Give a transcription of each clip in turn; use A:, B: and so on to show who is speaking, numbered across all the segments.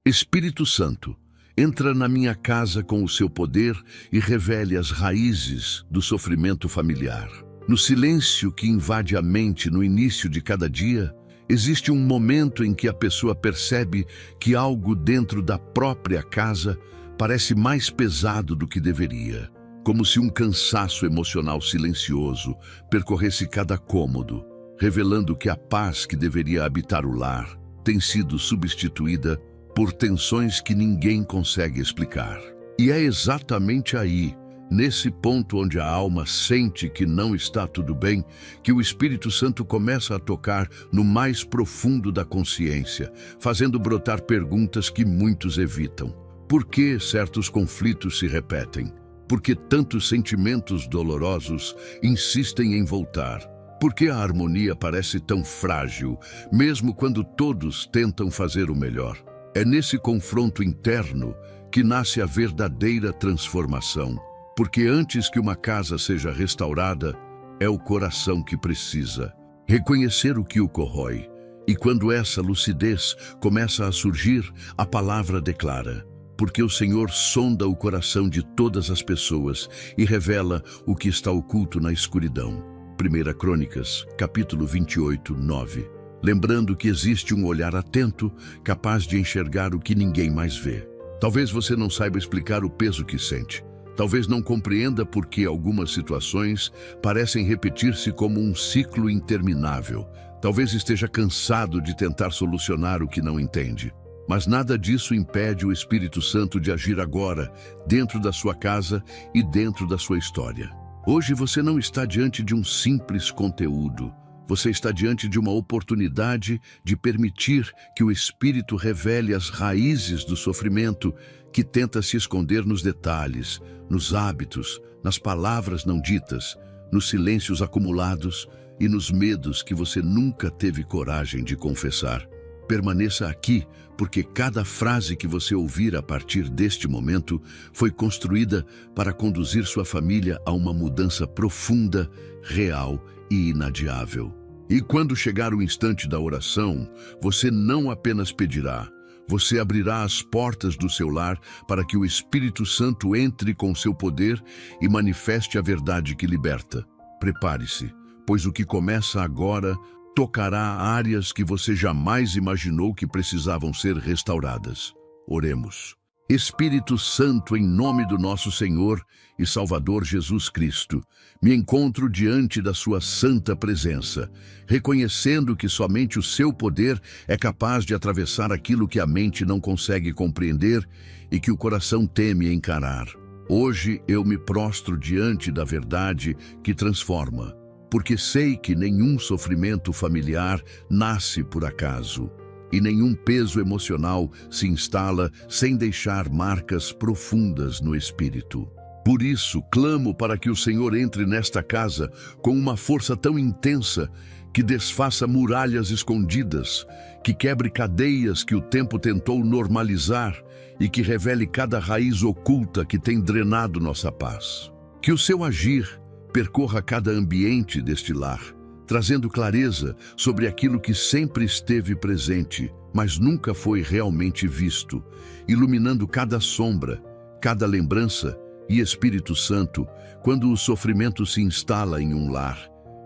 A: Espírito Santo, entra na minha casa com o seu poder e revele as raízes do sofrimento familiar. No silêncio que invade a mente no início de cada dia, existe um momento em que a pessoa percebe que algo dentro da própria casa parece mais pesado do que deveria, como se um cansaço emocional silencioso percorresse cada cômodo, revelando que a paz que deveria habitar o lar tem sido substituída por tensões que ninguém consegue explicar. E é exatamente aí, nesse ponto onde a alma sente que não está tudo bem, que o Espírito Santo começa a tocar no mais profundo da consciência, fazendo brotar perguntas que muitos evitam. Por que certos conflitos se repetem? Por que tantos sentimentos dolorosos insistem em voltar? Por que a harmonia parece tão frágil, mesmo quando todos tentam fazer o melhor? É nesse confronto interno que nasce a verdadeira transformação, porque antes que uma casa seja restaurada, é o coração que precisa reconhecer o que o corrói. E quando essa lucidez começa a surgir, a palavra declara: porque o Senhor sonda o coração de todas as pessoas e revela o que está oculto na escuridão. 1 Crônicas, capítulo 28, 9. Lembrando que existe um olhar atento, capaz de enxergar o que ninguém mais vê. Talvez você não saiba explicar o peso que sente. Talvez não compreenda por que algumas situações parecem repetir-se como um ciclo interminável. Talvez esteja cansado de tentar solucionar o que não entende. Mas nada disso impede o Espírito Santo de agir agora, dentro da sua casa e dentro da sua história. Hoje você não está diante de um simples conteúdo. Você está diante de uma oportunidade de permitir que o Espírito revele as raízes do sofrimento que tenta se esconder nos detalhes, nos hábitos, nas palavras não ditas, nos silêncios acumulados e nos medos que você nunca teve coragem de confessar. Permaneça aqui, porque cada frase que você ouvir a partir deste momento foi construída para conduzir sua família a uma mudança profunda, real e inadiável. E quando chegar o instante da oração, você não apenas pedirá, você abrirá as portas do seu lar para que o Espírito Santo entre com seu poder e manifeste a verdade que liberta. Prepare-se, pois o que começa agora tocará áreas que você jamais imaginou que precisavam ser restauradas. Oremos. Espírito Santo, em nome do nosso Senhor e Salvador Jesus Cristo, me encontro diante da sua santa presença, reconhecendo que somente o seu poder é capaz de atravessar aquilo que a mente não consegue compreender e que o coração teme encarar. Hoje eu me prostro diante da verdade que transforma, porque sei que nenhum sofrimento familiar nasce por acaso. E nenhum peso emocional se instala sem deixar marcas profundas no espírito. Por isso, clamo para que o Senhor entre nesta casa com uma força tão intensa que desfaça muralhas escondidas, que quebre cadeias que o tempo tentou normalizar e que revele cada raiz oculta que tem drenado nossa paz. Que o seu agir percorra cada ambiente deste lar, trazendo clareza sobre aquilo que sempre esteve presente, mas nunca foi realmente visto, iluminando cada sombra, cada lembrança. E Espírito Santo, quando o sofrimento se instala em um lar,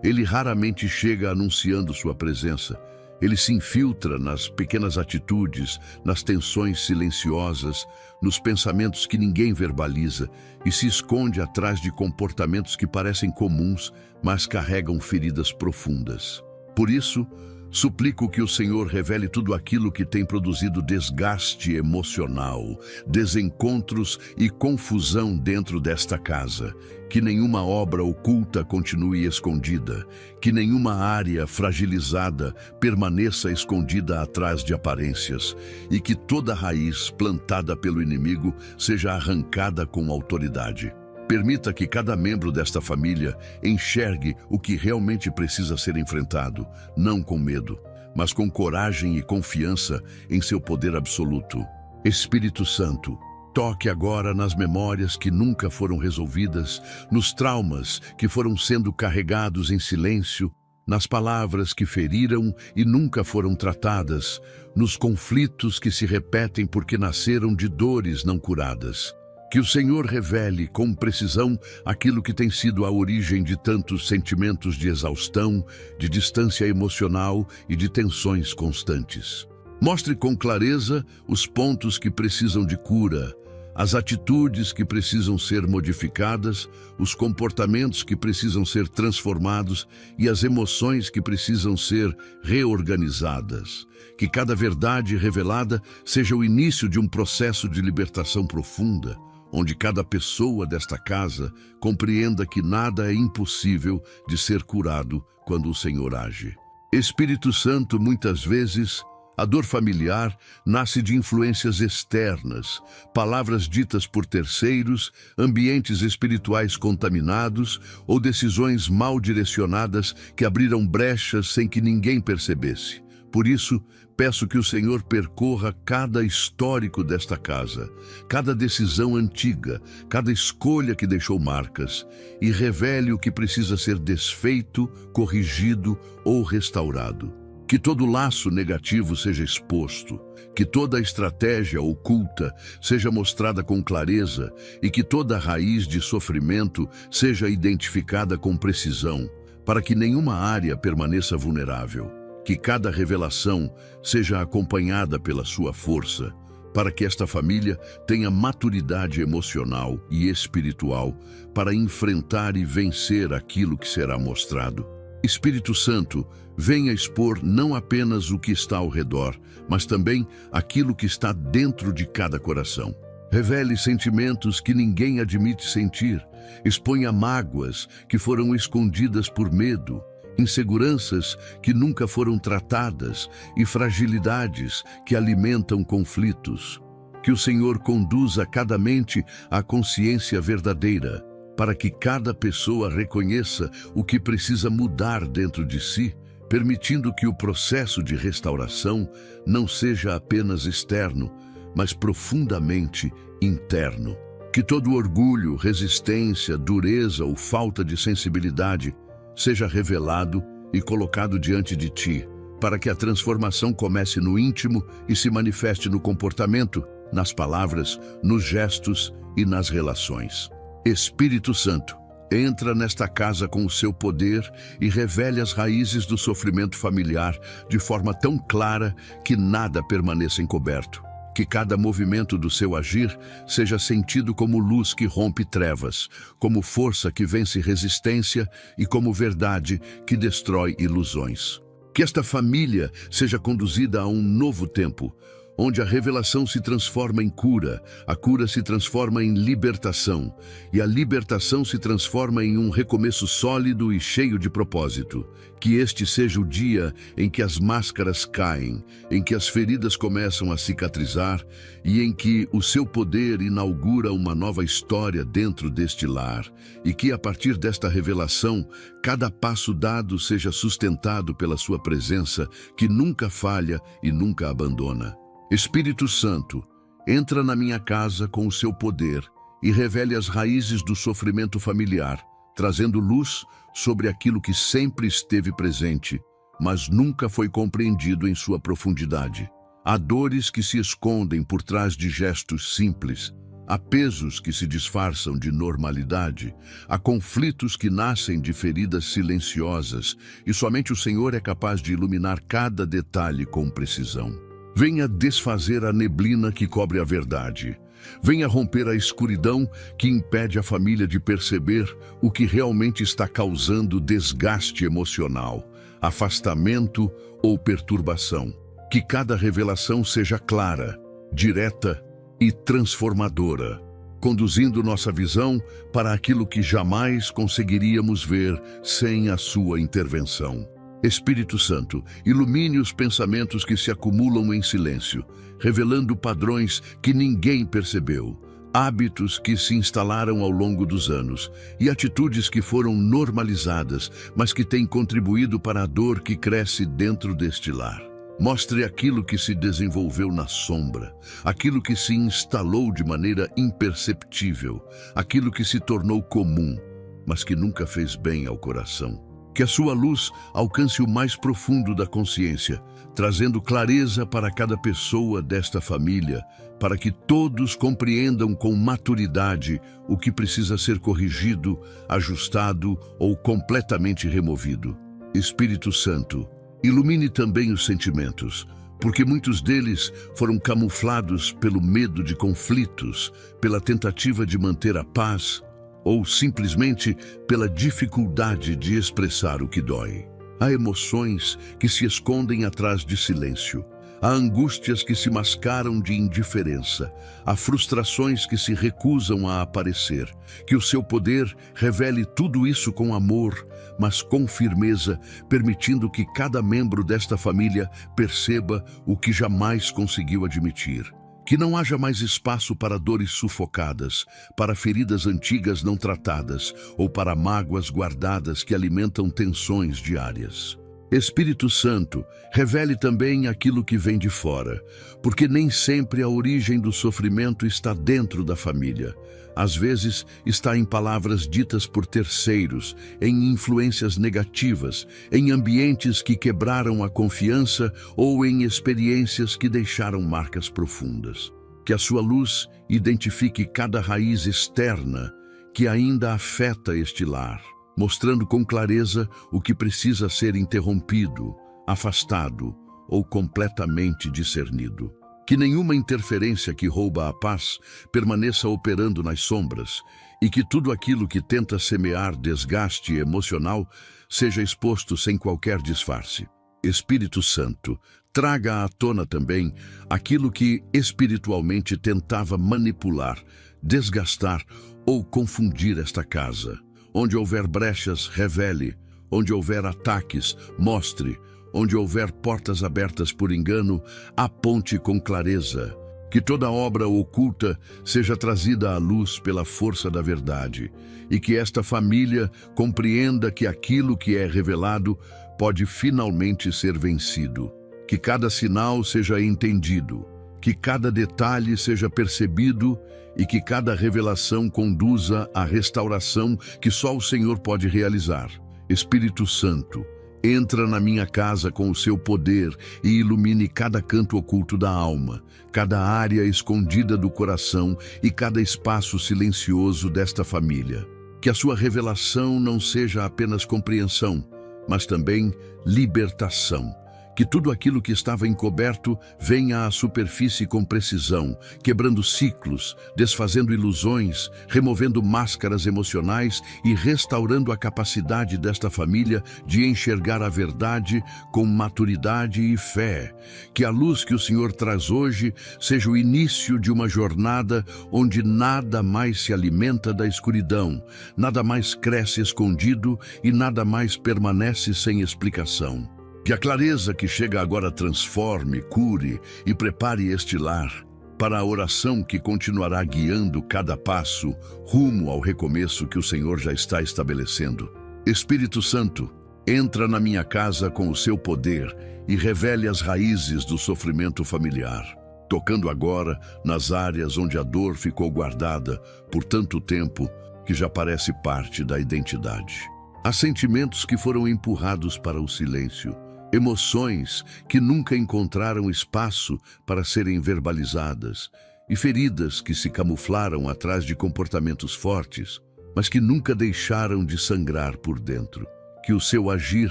A: ele raramente chega anunciando sua presença. Ele se infiltra nas pequenas atitudes, nas tensões silenciosas, nos pensamentos que ninguém verbaliza e se esconde atrás de comportamentos que parecem comuns, mas carregam feridas profundas. Por isso, suplico que o Senhor revele tudo aquilo que tem produzido desgaste emocional, desencontros e confusão dentro desta casa. Que nenhuma obra oculta continue escondida, que nenhuma área fragilizada permaneça escondida atrás de aparências, e que toda raiz plantada pelo inimigo seja arrancada com autoridade. Permita que cada membro desta família enxergue o que realmente precisa ser enfrentado, não com medo, mas com coragem e confiança em seu poder absoluto. Espírito Santo, toque agora nas memórias que nunca foram resolvidas, nos traumas que foram sendo carregados em silêncio, nas palavras que feriram e nunca foram tratadas, nos conflitos que se repetem porque nasceram de dores não curadas. Que o Senhor revele com precisão aquilo que tem sido a origem de tantos sentimentos de exaustão, de distância emocional e de tensões constantes. Mostre com clareza os pontos que precisam de cura, as atitudes que precisam ser modificadas, os comportamentos que precisam ser transformados e as emoções que precisam ser reorganizadas. Que cada verdade revelada seja o início de um processo de libertação profunda, onde cada pessoa desta casa compreenda que nada é impossível de ser curado quando o Senhor age. Espírito Santo, muitas vezes, a dor familiar nasce de influências externas, palavras ditas por terceiros, ambientes espirituais contaminados ou decisões mal direcionadas que abriram brechas sem que ninguém percebesse. Por isso, peço que o Senhor percorra cada histórico desta casa, cada decisão antiga, cada escolha que deixou marcas, e revele o que precisa ser desfeito, corrigido ou restaurado. Que todo laço negativo seja exposto, que toda estratégia oculta seja mostrada com clareza e que toda raiz de sofrimento seja identificada com precisão, para que nenhuma área permaneça vulnerável. Que cada revelação seja acompanhada pela sua força, para que esta família tenha maturidade emocional e espiritual para enfrentar e vencer aquilo que será mostrado. Espírito Santo, venha expor não apenas o que está ao redor, mas também aquilo que está dentro de cada coração. Revele sentimentos que ninguém admite sentir, exponha mágoas que foram escondidas por medo, inseguranças que nunca foram tratadas e fragilidades que alimentam conflitos. Que o Senhor conduza cada mente à consciência verdadeira, para que cada pessoa reconheça o que precisa mudar dentro de si, permitindo que o processo de restauração não seja apenas externo, mas profundamente interno. Que todo orgulho, resistência, dureza ou falta de sensibilidade seja revelado e colocado diante de ti, para que a transformação comece no íntimo e se manifeste no comportamento, nas palavras, nos gestos e nas relações. Espírito Santo, entra nesta casa com o seu poder e revele as raízes do sofrimento familiar de forma tão clara que nada permaneça encoberto. Que cada movimento do seu agir seja sentido como luz que rompe trevas, como força que vence resistência e como verdade que destrói ilusões. Que esta família seja conduzida a um novo tempo, onde a revelação se transforma em cura, a cura se transforma em libertação, e a libertação se transforma em um recomeço sólido e cheio de propósito. Que este seja o dia em que as máscaras caem, em que as feridas começam a cicatrizar e em que o seu poder inaugura uma nova história dentro deste lar, e que a partir desta revelação, cada passo dado seja sustentado pela sua presença, que nunca falha e nunca abandona. Espírito Santo, entra na minha casa com o seu poder e revele as raízes do sofrimento familiar, trazendo luz sobre aquilo que sempre esteve presente, mas nunca foi compreendido em sua profundidade. Há dores que se escondem por trás de gestos simples, há pesos que se disfarçam de normalidade, há conflitos que nascem de feridas silenciosas, e somente o Senhor é capaz de iluminar cada detalhe com precisão. Venha desfazer a neblina que cobre a verdade. Venha romper a escuridão que impede a família de perceber o que realmente está causando desgaste emocional, afastamento ou perturbação. Que cada revelação seja clara, direta e transformadora, conduzindo nossa visão para aquilo que jamais conseguiríamos ver sem a sua intervenção. Espírito Santo, ilumine os pensamentos que se acumulam em silêncio, revelando padrões que ninguém percebeu, hábitos que se instalaram ao longo dos anos e atitudes que foram normalizadas, mas que têm contribuído para a dor que cresce dentro deste lar. Mostre aquilo que se desenvolveu na sombra, aquilo que se instalou de maneira imperceptível, aquilo que se tornou comum, mas que nunca fez bem ao coração. Que a sua luz alcance o mais profundo da consciência, trazendo clareza para cada pessoa desta família, para que todos compreendam com maturidade o que precisa ser corrigido, ajustado ou completamente removido. Espírito Santo, ilumine também os sentimentos, porque muitos deles foram camuflados pelo medo de conflitos, pela tentativa de manter a paz, ou simplesmente pela dificuldade de expressar o que dói. Há emoções que se escondem atrás de silêncio. Há angústias que se mascaram de indiferença. Há frustrações que se recusam a aparecer. Que o seu poder revele tudo isso com amor, mas com firmeza, permitindo que cada membro desta família perceba o que jamais conseguiu admitir. Que não haja mais espaço para dores sufocadas, para feridas antigas não tratadas ou para mágoas guardadas que alimentam tensões diárias. Espírito Santo, revele também aquilo que vem de fora, porque nem sempre a origem do sofrimento está dentro da família. Às vezes está em palavras ditas por terceiros, em influências negativas, em ambientes que quebraram a confiança ou em experiências que deixaram marcas profundas. Que a sua luz identifique cada raiz externa que ainda afeta este lar, mostrando com clareza o que precisa ser interrompido, afastado ou completamente discernido. Que nenhuma interferência que rouba a paz permaneça operando nas sombras e que tudo aquilo que tenta semear desgaste emocional seja exposto sem qualquer disfarce. Espírito Santo, traga à tona também aquilo que espiritualmente tentava manipular, desgastar ou confundir esta casa. Onde houver brechas, revele. Onde houver ataques, mostre. Onde houver portas abertas por engano, aponte com clareza. Que toda obra oculta seja trazida à luz pela força da verdade. E que esta família compreenda que aquilo que é revelado pode finalmente ser vencido. Que cada sinal seja entendido. Que cada detalhe seja percebido e que cada revelação conduza à restauração que só o Senhor pode realizar. Espírito Santo, entra na minha casa com o seu poder e ilumine cada canto oculto da alma, cada área escondida do coração e cada espaço silencioso desta família. Que a sua revelação não seja apenas compreensão, mas também libertação. Que tudo aquilo que estava encoberto venha à superfície com precisão, quebrando ciclos, desfazendo ilusões, removendo máscaras emocionais e restaurando a capacidade desta família de enxergar a verdade com maturidade e fé. Que a luz que o Senhor traz hoje seja o início de uma jornada onde nada mais se alimenta da escuridão, nada mais cresce escondido e nada mais permanece sem explicação. Que a clareza que chega agora transforme, cure e prepare este lar para a oração que continuará guiando cada passo rumo ao recomeço que o Senhor já está estabelecendo. Espírito Santo, entra na minha casa com o seu poder e revele as raízes do sofrimento familiar, tocando agora nas áreas onde a dor ficou guardada por tanto tempo que já parece parte da identidade. Há sentimentos que foram empurrados para o silêncio, emoções que nunca encontraram espaço para serem verbalizadas e feridas que se camuflaram atrás de comportamentos fortes, mas que nunca deixaram de sangrar por dentro. Que o seu agir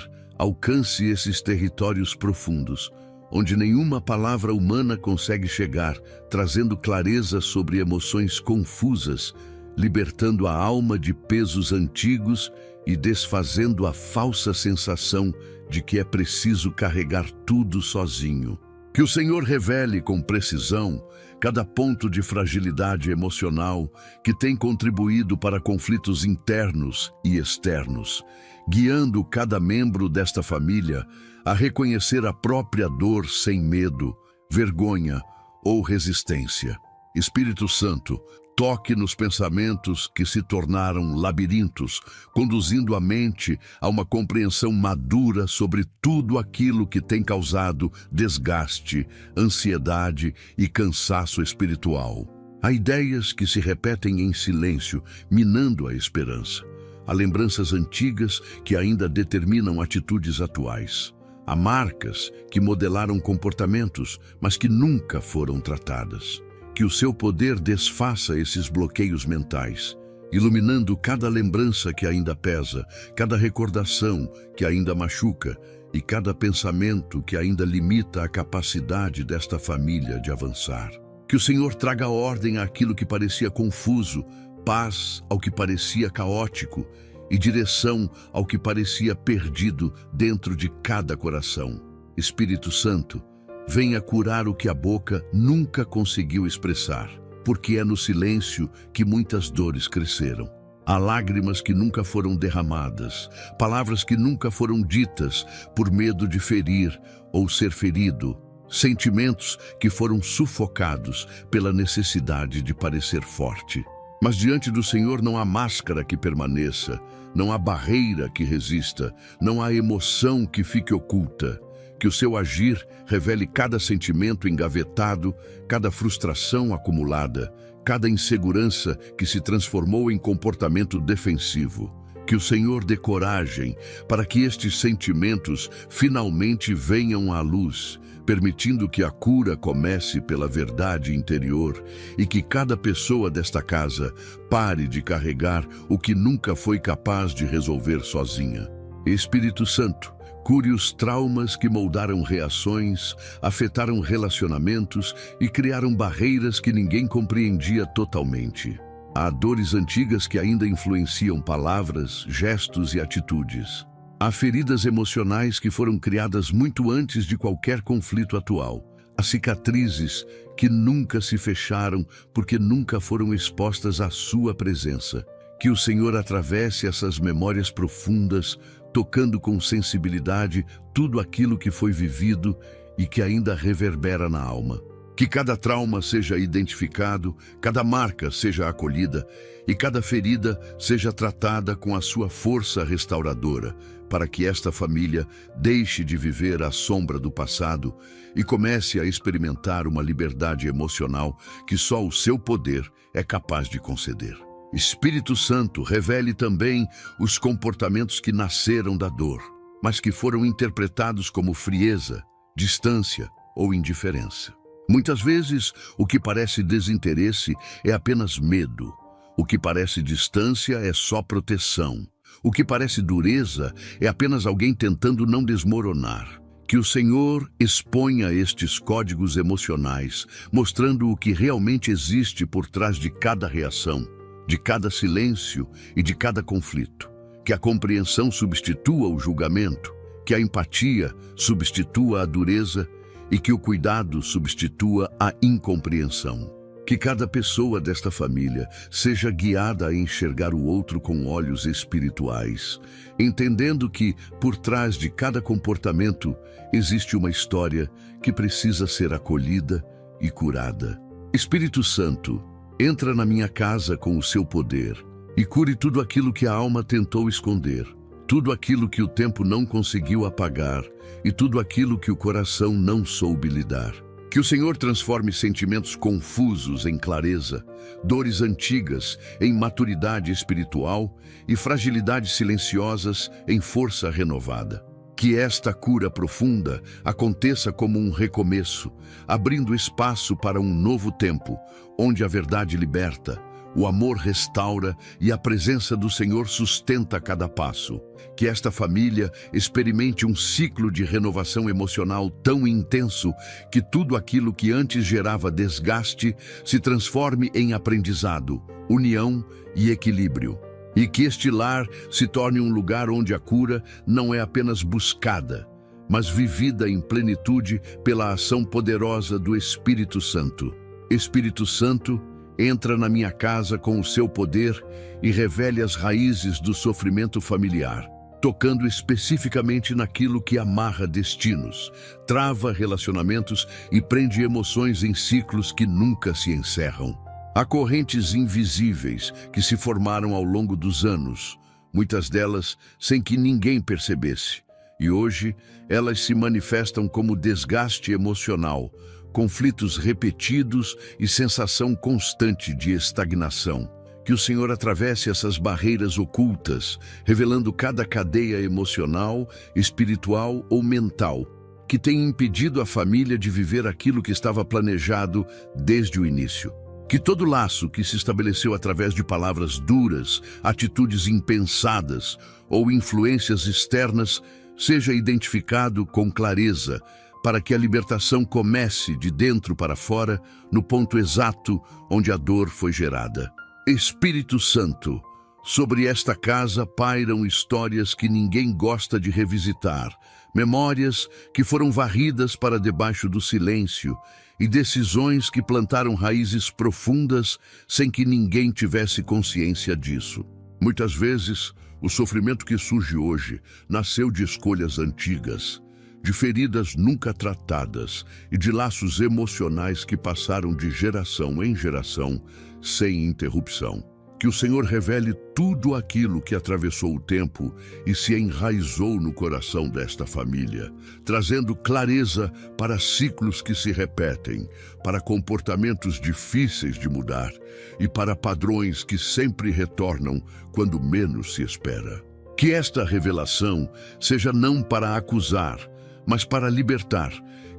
A: alcance esses territórios profundos, onde nenhuma palavra humana consegue chegar, trazendo clareza sobre emoções confusas, libertando a alma de pesos antigos e desfazendo a falsa sensação de que é preciso carregar tudo sozinho. Que o Senhor revele com precisão cada ponto de fragilidade emocional que tem contribuído para conflitos internos e externos, guiando cada membro desta família a reconhecer a própria dor sem medo, vergonha ou resistência. Espírito Santo, toque nos pensamentos que se tornaram labirintos, conduzindo a mente a uma compreensão madura sobre tudo aquilo que tem causado desgaste, ansiedade e cansaço espiritual. Há ideias que se repetem em silêncio, minando a esperança. Há lembranças antigas que ainda determinam atitudes atuais. Há marcas que modelaram comportamentos, mas que nunca foram tratadas. Que o seu poder desfaça esses bloqueios mentais, iluminando cada lembrança que ainda pesa, cada recordação que ainda machuca e cada pensamento que ainda limita a capacidade desta família de avançar. Que o Senhor traga ordem àquilo que parecia confuso, paz ao que parecia caótico e direção ao que parecia perdido dentro de cada coração. Espírito Santo, venha curar o que a boca nunca conseguiu expressar, porque é no silêncio que muitas dores cresceram. Há lágrimas que nunca foram derramadas, palavras que nunca foram ditas por medo de ferir ou ser ferido, sentimentos que foram sufocados pela necessidade de parecer forte. Mas diante do Senhor não há máscara que permaneça, não há barreira que resista, não há emoção que fique oculta. Que o seu agir revele cada sentimento engavetado, cada frustração acumulada, cada insegurança que se transformou em comportamento defensivo. Que o Senhor dê coragem para que estes sentimentos finalmente venham à luz, permitindo que a cura comece pela verdade interior e que cada pessoa desta casa pare de carregar o que nunca foi capaz de resolver sozinha. Espírito Santo, cure os traumas que moldaram reações, afetaram relacionamentos e criaram barreiras que ninguém compreendia totalmente. Há dores antigas que ainda influenciam palavras, gestos e atitudes. Há feridas emocionais que foram criadas muito antes de qualquer conflito atual. Há cicatrizes que nunca se fecharam porque nunca foram expostas à sua presença. Que o Senhor atravesse essas memórias profundas, tocando com sensibilidade tudo aquilo que foi vivido e que ainda reverbera na alma. Que cada trauma seja identificado, cada marca seja acolhida e cada ferida seja tratada com a sua força restauradora, para que esta família deixe de viver à sombra do passado e comece a experimentar uma liberdade emocional que só o seu poder é capaz de conceder. Espírito Santo, revele também os comportamentos que nasceram da dor, mas que foram interpretados como frieza, distância ou indiferença. Muitas vezes, o que parece desinteresse é apenas medo. O que parece distância é só proteção. O que parece dureza é apenas alguém tentando não desmoronar. Que o Senhor exponha estes códigos emocionais, mostrando o que realmente existe por trás de cada reação, de cada silêncio e de cada conflito. Que a compreensão substitua o julgamento, que a empatia substitua a dureza e que o cuidado substitua a incompreensão. Que cada pessoa desta família seja guiada a enxergar o outro com olhos espirituais, entendendo que, por trás de cada comportamento, existe uma história que precisa ser acolhida e curada. Espírito Santo, entra na minha casa com o seu poder e cure tudo aquilo que a alma tentou esconder, tudo aquilo que o tempo não conseguiu apagar e tudo aquilo que o coração não soube lidar. Que o Senhor transforme sentimentos confusos em clareza, dores antigas em maturidade espiritual e fragilidades silenciosas em força renovada. Que esta cura profunda aconteça como um recomeço, abrindo espaço para um novo tempo, onde a verdade liberta, o amor restaura e a presença do Senhor sustenta cada passo. Que esta família experimente um ciclo de renovação emocional tão intenso que tudo aquilo que antes gerava desgaste se transforme em aprendizado, união e equilíbrio. E que este lar se torne um lugar onde a cura não é apenas buscada, mas vivida em plenitude pela ação poderosa do Espírito Santo. Espírito Santo, entra na minha casa com o seu poder e revele as raízes do sofrimento familiar, tocando especificamente naquilo que amarra destinos, trava relacionamentos e prende emoções em ciclos que nunca se encerram. Há correntes invisíveis que se formaram ao longo dos anos, muitas delas sem que ninguém percebesse, e hoje elas se manifestam como desgaste emocional, conflitos repetidos e sensação constante de estagnação. Que o Senhor atravesse essas barreiras ocultas, revelando cada cadeia emocional, espiritual ou mental, que tem impedido a família de viver aquilo que estava planejado desde o início. Que todo laço que se estabeleceu através de palavras duras, atitudes impensadas ou influências externas seja identificado com clareza, para que a libertação comece de dentro para fora, no ponto exato onde a dor foi gerada. Espírito Santo, sobre esta casa pairam histórias que ninguém gosta de revisitar, memórias que foram varridas para debaixo do silêncio e decisões que plantaram raízes profundas sem que ninguém tivesse consciência disso. Muitas vezes, o sofrimento que surge hoje nasceu de escolhas antigas, de feridas nunca tratadas e de laços emocionais que passaram de geração em geração sem interrupção. Que o Senhor revele tudo aquilo que atravessou o tempo e se enraizou no coração desta família, trazendo clareza para ciclos que se repetem, para comportamentos difíceis de mudar e para padrões que sempre retornam quando menos se espera. Que esta revelação seja não para acusar, mas para libertar,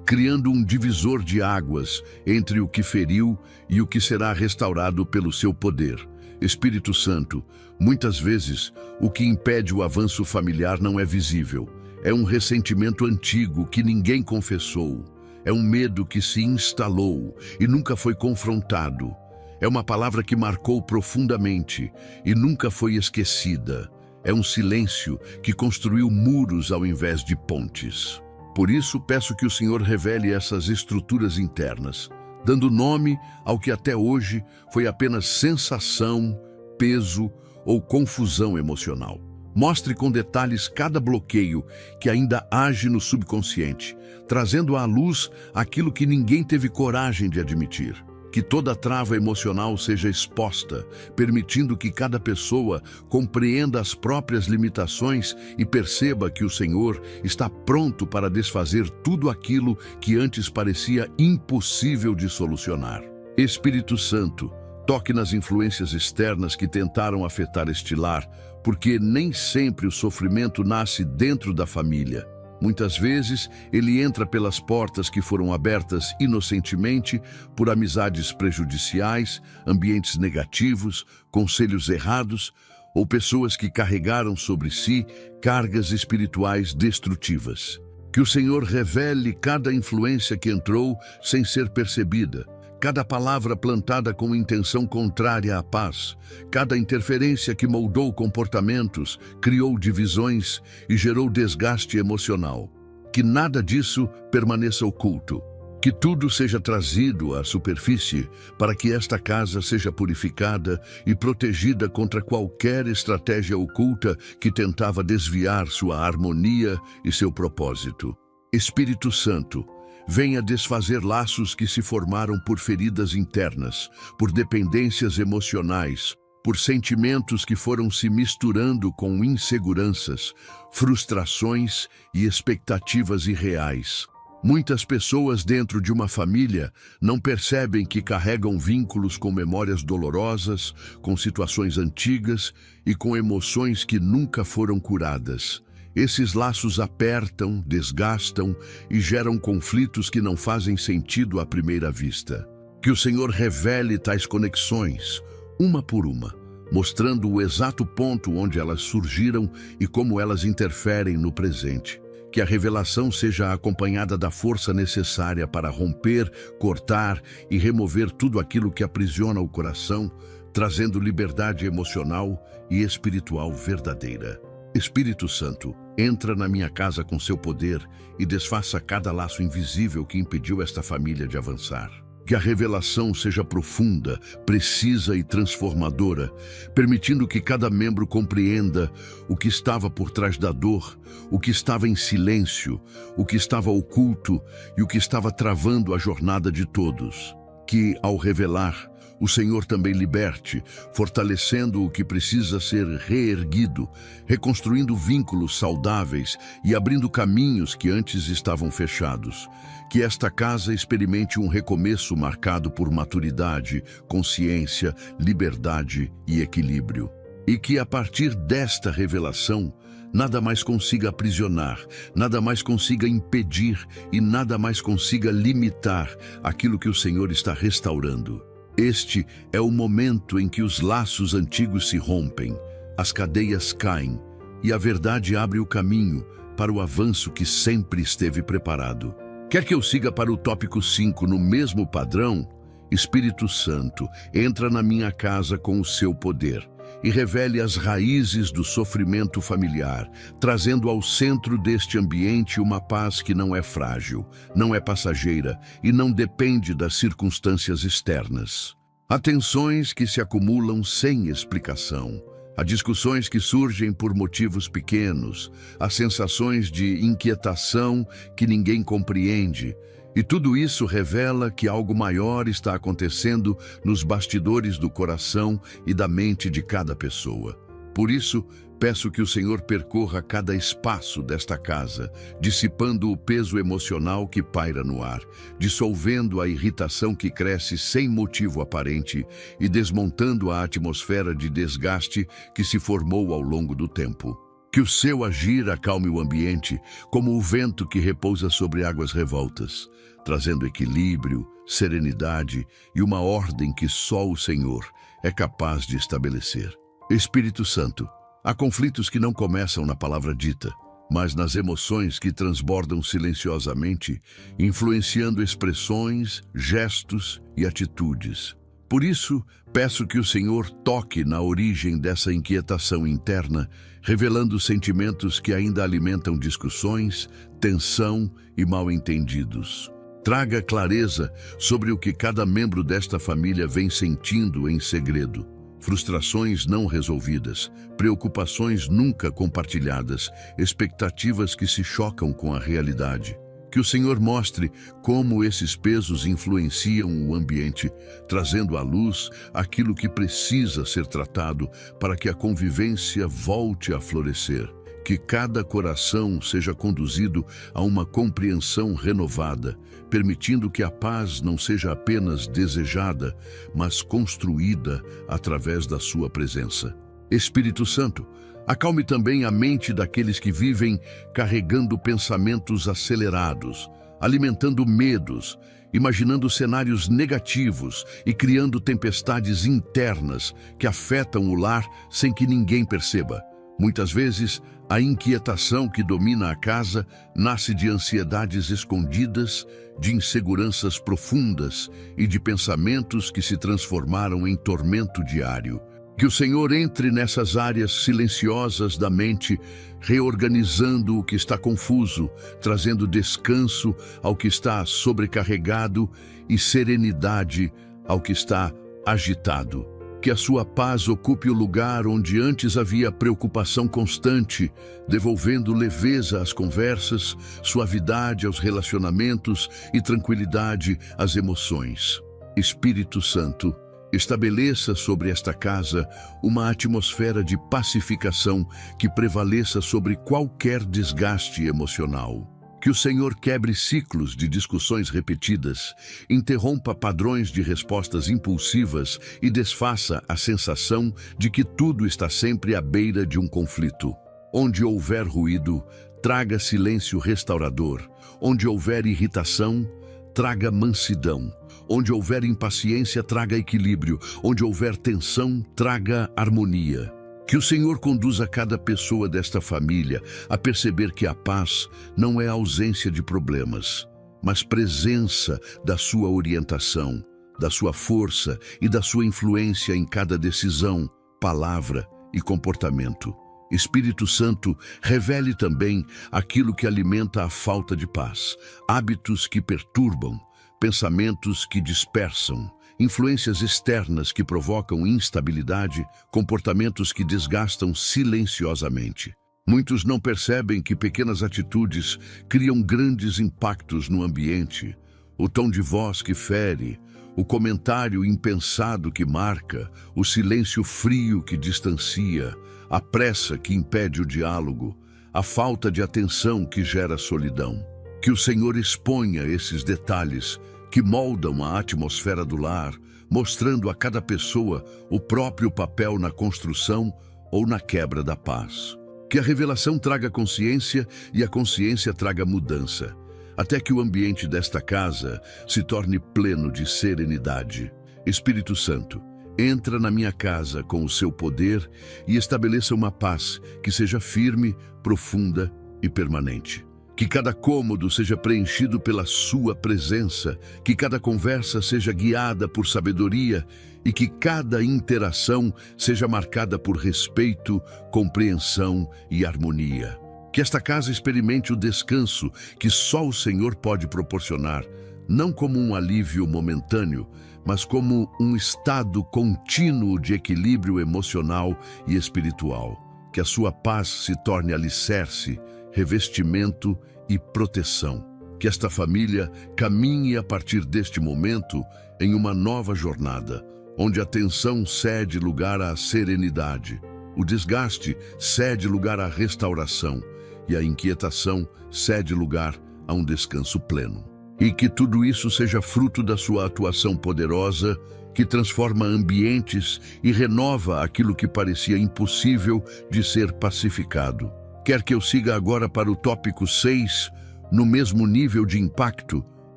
A: criando um divisor de águas entre o que feriu e o que será restaurado pelo seu poder. Espírito Santo, muitas vezes o que impede o avanço familiar não é visível. É um ressentimento antigo que ninguém confessou. É um medo que se instalou e nunca foi confrontado. É uma palavra que marcou profundamente e nunca foi esquecida. É um silêncio que construiu muros ao invés de pontes. Por isso, peço que o Senhor revele essas estruturas internas, dando nome ao que até hoje foi apenas sensação, peso ou confusão emocional. Mostre com detalhes cada bloqueio que ainda age no subconsciente, trazendo à luz aquilo que ninguém teve coragem de admitir. Que toda trava emocional seja exposta, permitindo que cada pessoa compreenda as próprias limitações e perceba que o Senhor está pronto para desfazer tudo aquilo que antes parecia impossível de solucionar. Espírito Santo, toque nas influências externas que tentaram afetar este lar, porque nem sempre o sofrimento nasce dentro da família. Muitas vezes, ele entra pelas portas que foram abertas inocentemente por amizades prejudiciais, ambientes negativos, conselhos errados ou pessoas que carregaram sobre si cargas espirituais destrutivas. Que o Senhor revele cada influência que entrou sem ser percebida, cada palavra plantada com intenção contrária à paz, cada interferência que moldou comportamentos, criou divisões e gerou desgaste emocional. Que nada disso permaneça oculto. Que tudo seja trazido à superfície para que esta casa seja purificada e protegida contra qualquer estratégia oculta que tentava desviar sua harmonia e seu propósito. Espírito Santo, venha desfazer laços que se formaram por feridas internas, por dependências emocionais, por sentimentos que foram se misturando com inseguranças, frustrações e expectativas irreais. Muitas pessoas dentro de uma família não percebem que carregam vínculos com memórias dolorosas, com situações antigas e com emoções que nunca foram curadas. Esses laços apertam, desgastam e geram conflitos que não fazem sentido à primeira vista. Que o Senhor revele tais conexões, uma por uma, mostrando o exato ponto onde elas surgiram e como elas interferem no presente. Que a revelação seja acompanhada da força necessária para romper, cortar e remover tudo aquilo que aprisiona o coração, trazendo liberdade emocional e espiritual verdadeira. Espírito Santo, entra na minha casa com seu poder e desfaça cada laço invisível que impediu esta família de avançar. Que a revelação seja profunda, precisa e transformadora, permitindo que cada membro compreenda o que estava por trás da dor, o que estava em silêncio, o que estava oculto e o que estava travando a jornada de todos. Que, ao revelar, O Senhor também liberte, fortalecendo o que precisa ser reerguido, reconstruindo vínculos saudáveis e abrindo caminhos que antes estavam fechados. Que esta casa experimente um recomeço marcado por maturidade, consciência, liberdade e equilíbrio. E que a partir desta revelação, nada mais consiga aprisionar, nada mais consiga impedir e nada mais consiga limitar aquilo que o Senhor está restaurando. Este é o momento em que os laços antigos se rompem, as cadeias caem e a verdade abre o caminho para o avanço que sempre esteve preparado. Quer que eu siga para o tópico 5 no mesmo padrão? Espírito Santo, entra na minha casa com o seu poder e revele as raízes do sofrimento familiar, trazendo ao centro deste ambiente uma paz que não é frágil, não é passageira e não depende das circunstâncias externas. Há tensões que se acumulam sem explicação, há discussões que surgem por motivos pequenos, há sensações de inquietação que ninguém compreende. E tudo isso revela que algo maior está acontecendo nos bastidores do coração e da mente de cada pessoa. Por isso, peço que o Senhor percorra cada espaço desta casa, dissipando o peso emocional que paira no ar, dissolvendo a irritação que cresce sem motivo aparente e desmontando a atmosfera de desgaste que se formou ao longo do tempo. Que o seu agir acalme o ambiente, como o vento que repousa sobre águas revoltas, trazendo equilíbrio, serenidade e uma ordem que só o Senhor é capaz de estabelecer. Espírito Santo, há conflitos que não começam na palavra dita, mas nas emoções que transbordam silenciosamente, influenciando expressões, gestos e atitudes. Por isso, peço que o Senhor toque na origem dessa inquietação interna, revelando sentimentos que ainda alimentam discussões, tensão e mal-entendidos. Traga clareza sobre o que cada membro desta família vem sentindo em segredo. Frustrações não resolvidas, preocupações nunca compartilhadas, expectativas que se chocam com a realidade. Que o Senhor mostre como esses pesos influenciam o ambiente, trazendo à luz aquilo que precisa ser tratado para que a convivência volte a florescer. Que cada coração seja conduzido a uma compreensão renovada, permitindo que a paz não seja apenas desejada, mas construída através da sua presença. Espírito Santo, acalme também a mente daqueles que vivem carregando pensamentos acelerados, alimentando medos, imaginando cenários negativos e criando tempestades internas que afetam o lar sem que ninguém perceba. Muitas vezes, a inquietação que domina a casa nasce de ansiedades escondidas, de inseguranças profundas e de pensamentos que se transformaram em tormento diário. Que o Senhor entre nessas áreas silenciosas da mente, reorganizando o que está confuso, trazendo descanso ao que está sobrecarregado e serenidade ao que está agitado. Que a sua paz ocupe o lugar onde antes havia preocupação constante, devolvendo leveza às conversas, suavidade aos relacionamentos e tranquilidade às emoções. Espírito Santo, estabeleça sobre esta casa uma atmosfera de pacificação que prevaleça sobre qualquer desgaste emocional. Que o Senhor quebre ciclos de discussões repetidas, interrompa padrões de respostas impulsivas e desfaça a sensação de que tudo está sempre à beira de um conflito. Onde houver ruído, traga silêncio restaurador. Onde houver irritação, traga mansidão. Onde houver impaciência, traga equilíbrio. Onde houver tensão, traga harmonia. Que o Senhor conduza cada pessoa desta família a perceber que a paz não é ausência de problemas, mas presença da sua orientação, da sua força e da sua influência em cada decisão, palavra e comportamento. Espírito Santo, revele também aquilo que alimenta a falta de paz, hábitos que perturbam, pensamentos que dispersam, influências externas que provocam instabilidade, comportamentos que desgastam silenciosamente. Muitos não percebem que pequenas atitudes criam grandes impactos no ambiente. O tom de voz que fere, o comentário impensado que marca, o silêncio frio que distancia, a pressa que impede o diálogo, a falta de atenção que gera solidão. Que o Senhor exponha esses detalhes que moldam a atmosfera do lar, mostrando a cada pessoa o próprio papel na construção ou na quebra da paz. Que a revelação traga consciência e a consciência traga mudança, até que o ambiente desta casa se torne pleno de serenidade. Espírito Santo, entra na minha casa com o seu poder e estabeleça uma paz que seja firme, profunda e permanente. Que cada cômodo seja preenchido pela sua presença, que cada conversa seja guiada por sabedoria e que cada interação seja marcada por respeito, compreensão e harmonia. Que esta casa experimente o descanso que só o Senhor pode proporcionar, não como um alívio momentâneo, mas como um estado contínuo de equilíbrio emocional e espiritual. Que a sua paz se torne alicerce, revestimento e proteção. Que esta família caminhe a partir deste momento em uma nova jornada, onde a tensão cede lugar à serenidade, o desgaste cede lugar à restauração e a inquietação cede lugar a um descanso pleno. E que tudo isso seja fruto da sua atuação poderosa, que transforma ambientes e renova aquilo que parecia impossível de ser pacificado. Quer que eu siga agora para o tópico 6, no mesmo nível de impacto?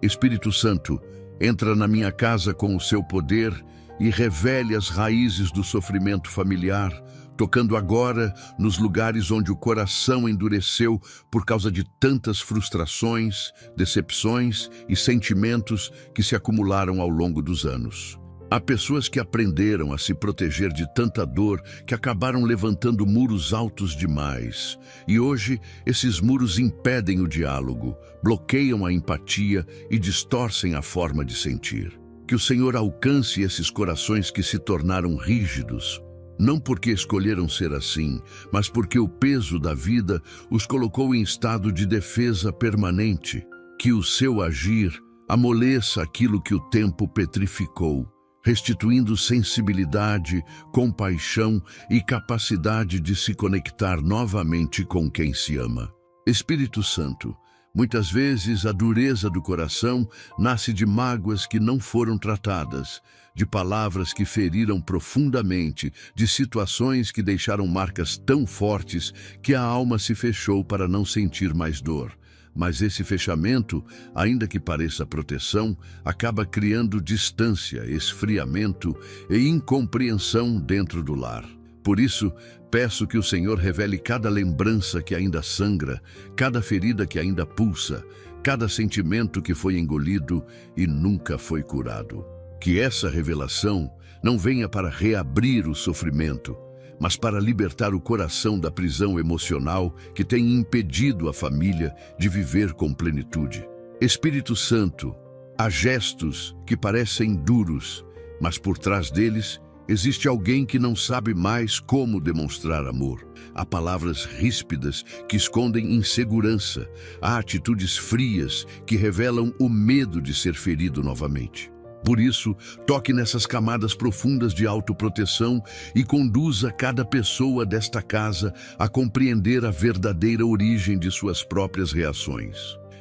A: Espírito Santo, entra na minha casa com o seu poder e revele as raízes do sofrimento familiar, tocando agora nos lugares onde o coração endureceu por causa de tantas frustrações, decepções e sentimentos que se acumularam ao longo dos anos. Há pessoas que aprenderam a se proteger de tanta dor que acabaram levantando muros altos demais. E hoje, esses muros impedem o diálogo, bloqueiam a empatia e distorcem a forma de sentir. Que o Senhor alcance esses corações que se tornaram rígidos, não porque escolheram ser assim, mas porque o peso da vida os colocou em estado de defesa permanente. Que o seu agir amoleça aquilo que o tempo petrificou, restituindo sensibilidade, compaixão e capacidade de se conectar novamente com quem se ama. Espírito Santo, muitas vezes a dureza do coração nasce de mágoas que não foram tratadas, de palavras que feriram profundamente, de situações que deixaram marcas tão fortes que a alma se fechou para não sentir mais dor. Mas esse fechamento, ainda que pareça proteção, acaba criando distância, esfriamento e incompreensão dentro do lar. Por isso, peço que o Senhor revele cada lembrança que ainda sangra, cada ferida que ainda pulsa, cada sentimento que foi engolido e nunca foi curado. Que essa revelação não venha para reabrir o sofrimento, mas para libertar o coração da prisão emocional que tem impedido a família de viver com plenitude. Espírito Santo, há gestos que parecem duros, mas por trás deles existe alguém que não sabe mais como demonstrar amor. Há palavras ríspidas que escondem insegurança, há atitudes frias que revelam o medo de ser ferido novamente. Por isso, toque nessas camadas profundas de autoproteção e conduza cada pessoa desta casa a compreender a verdadeira origem de suas próprias reações.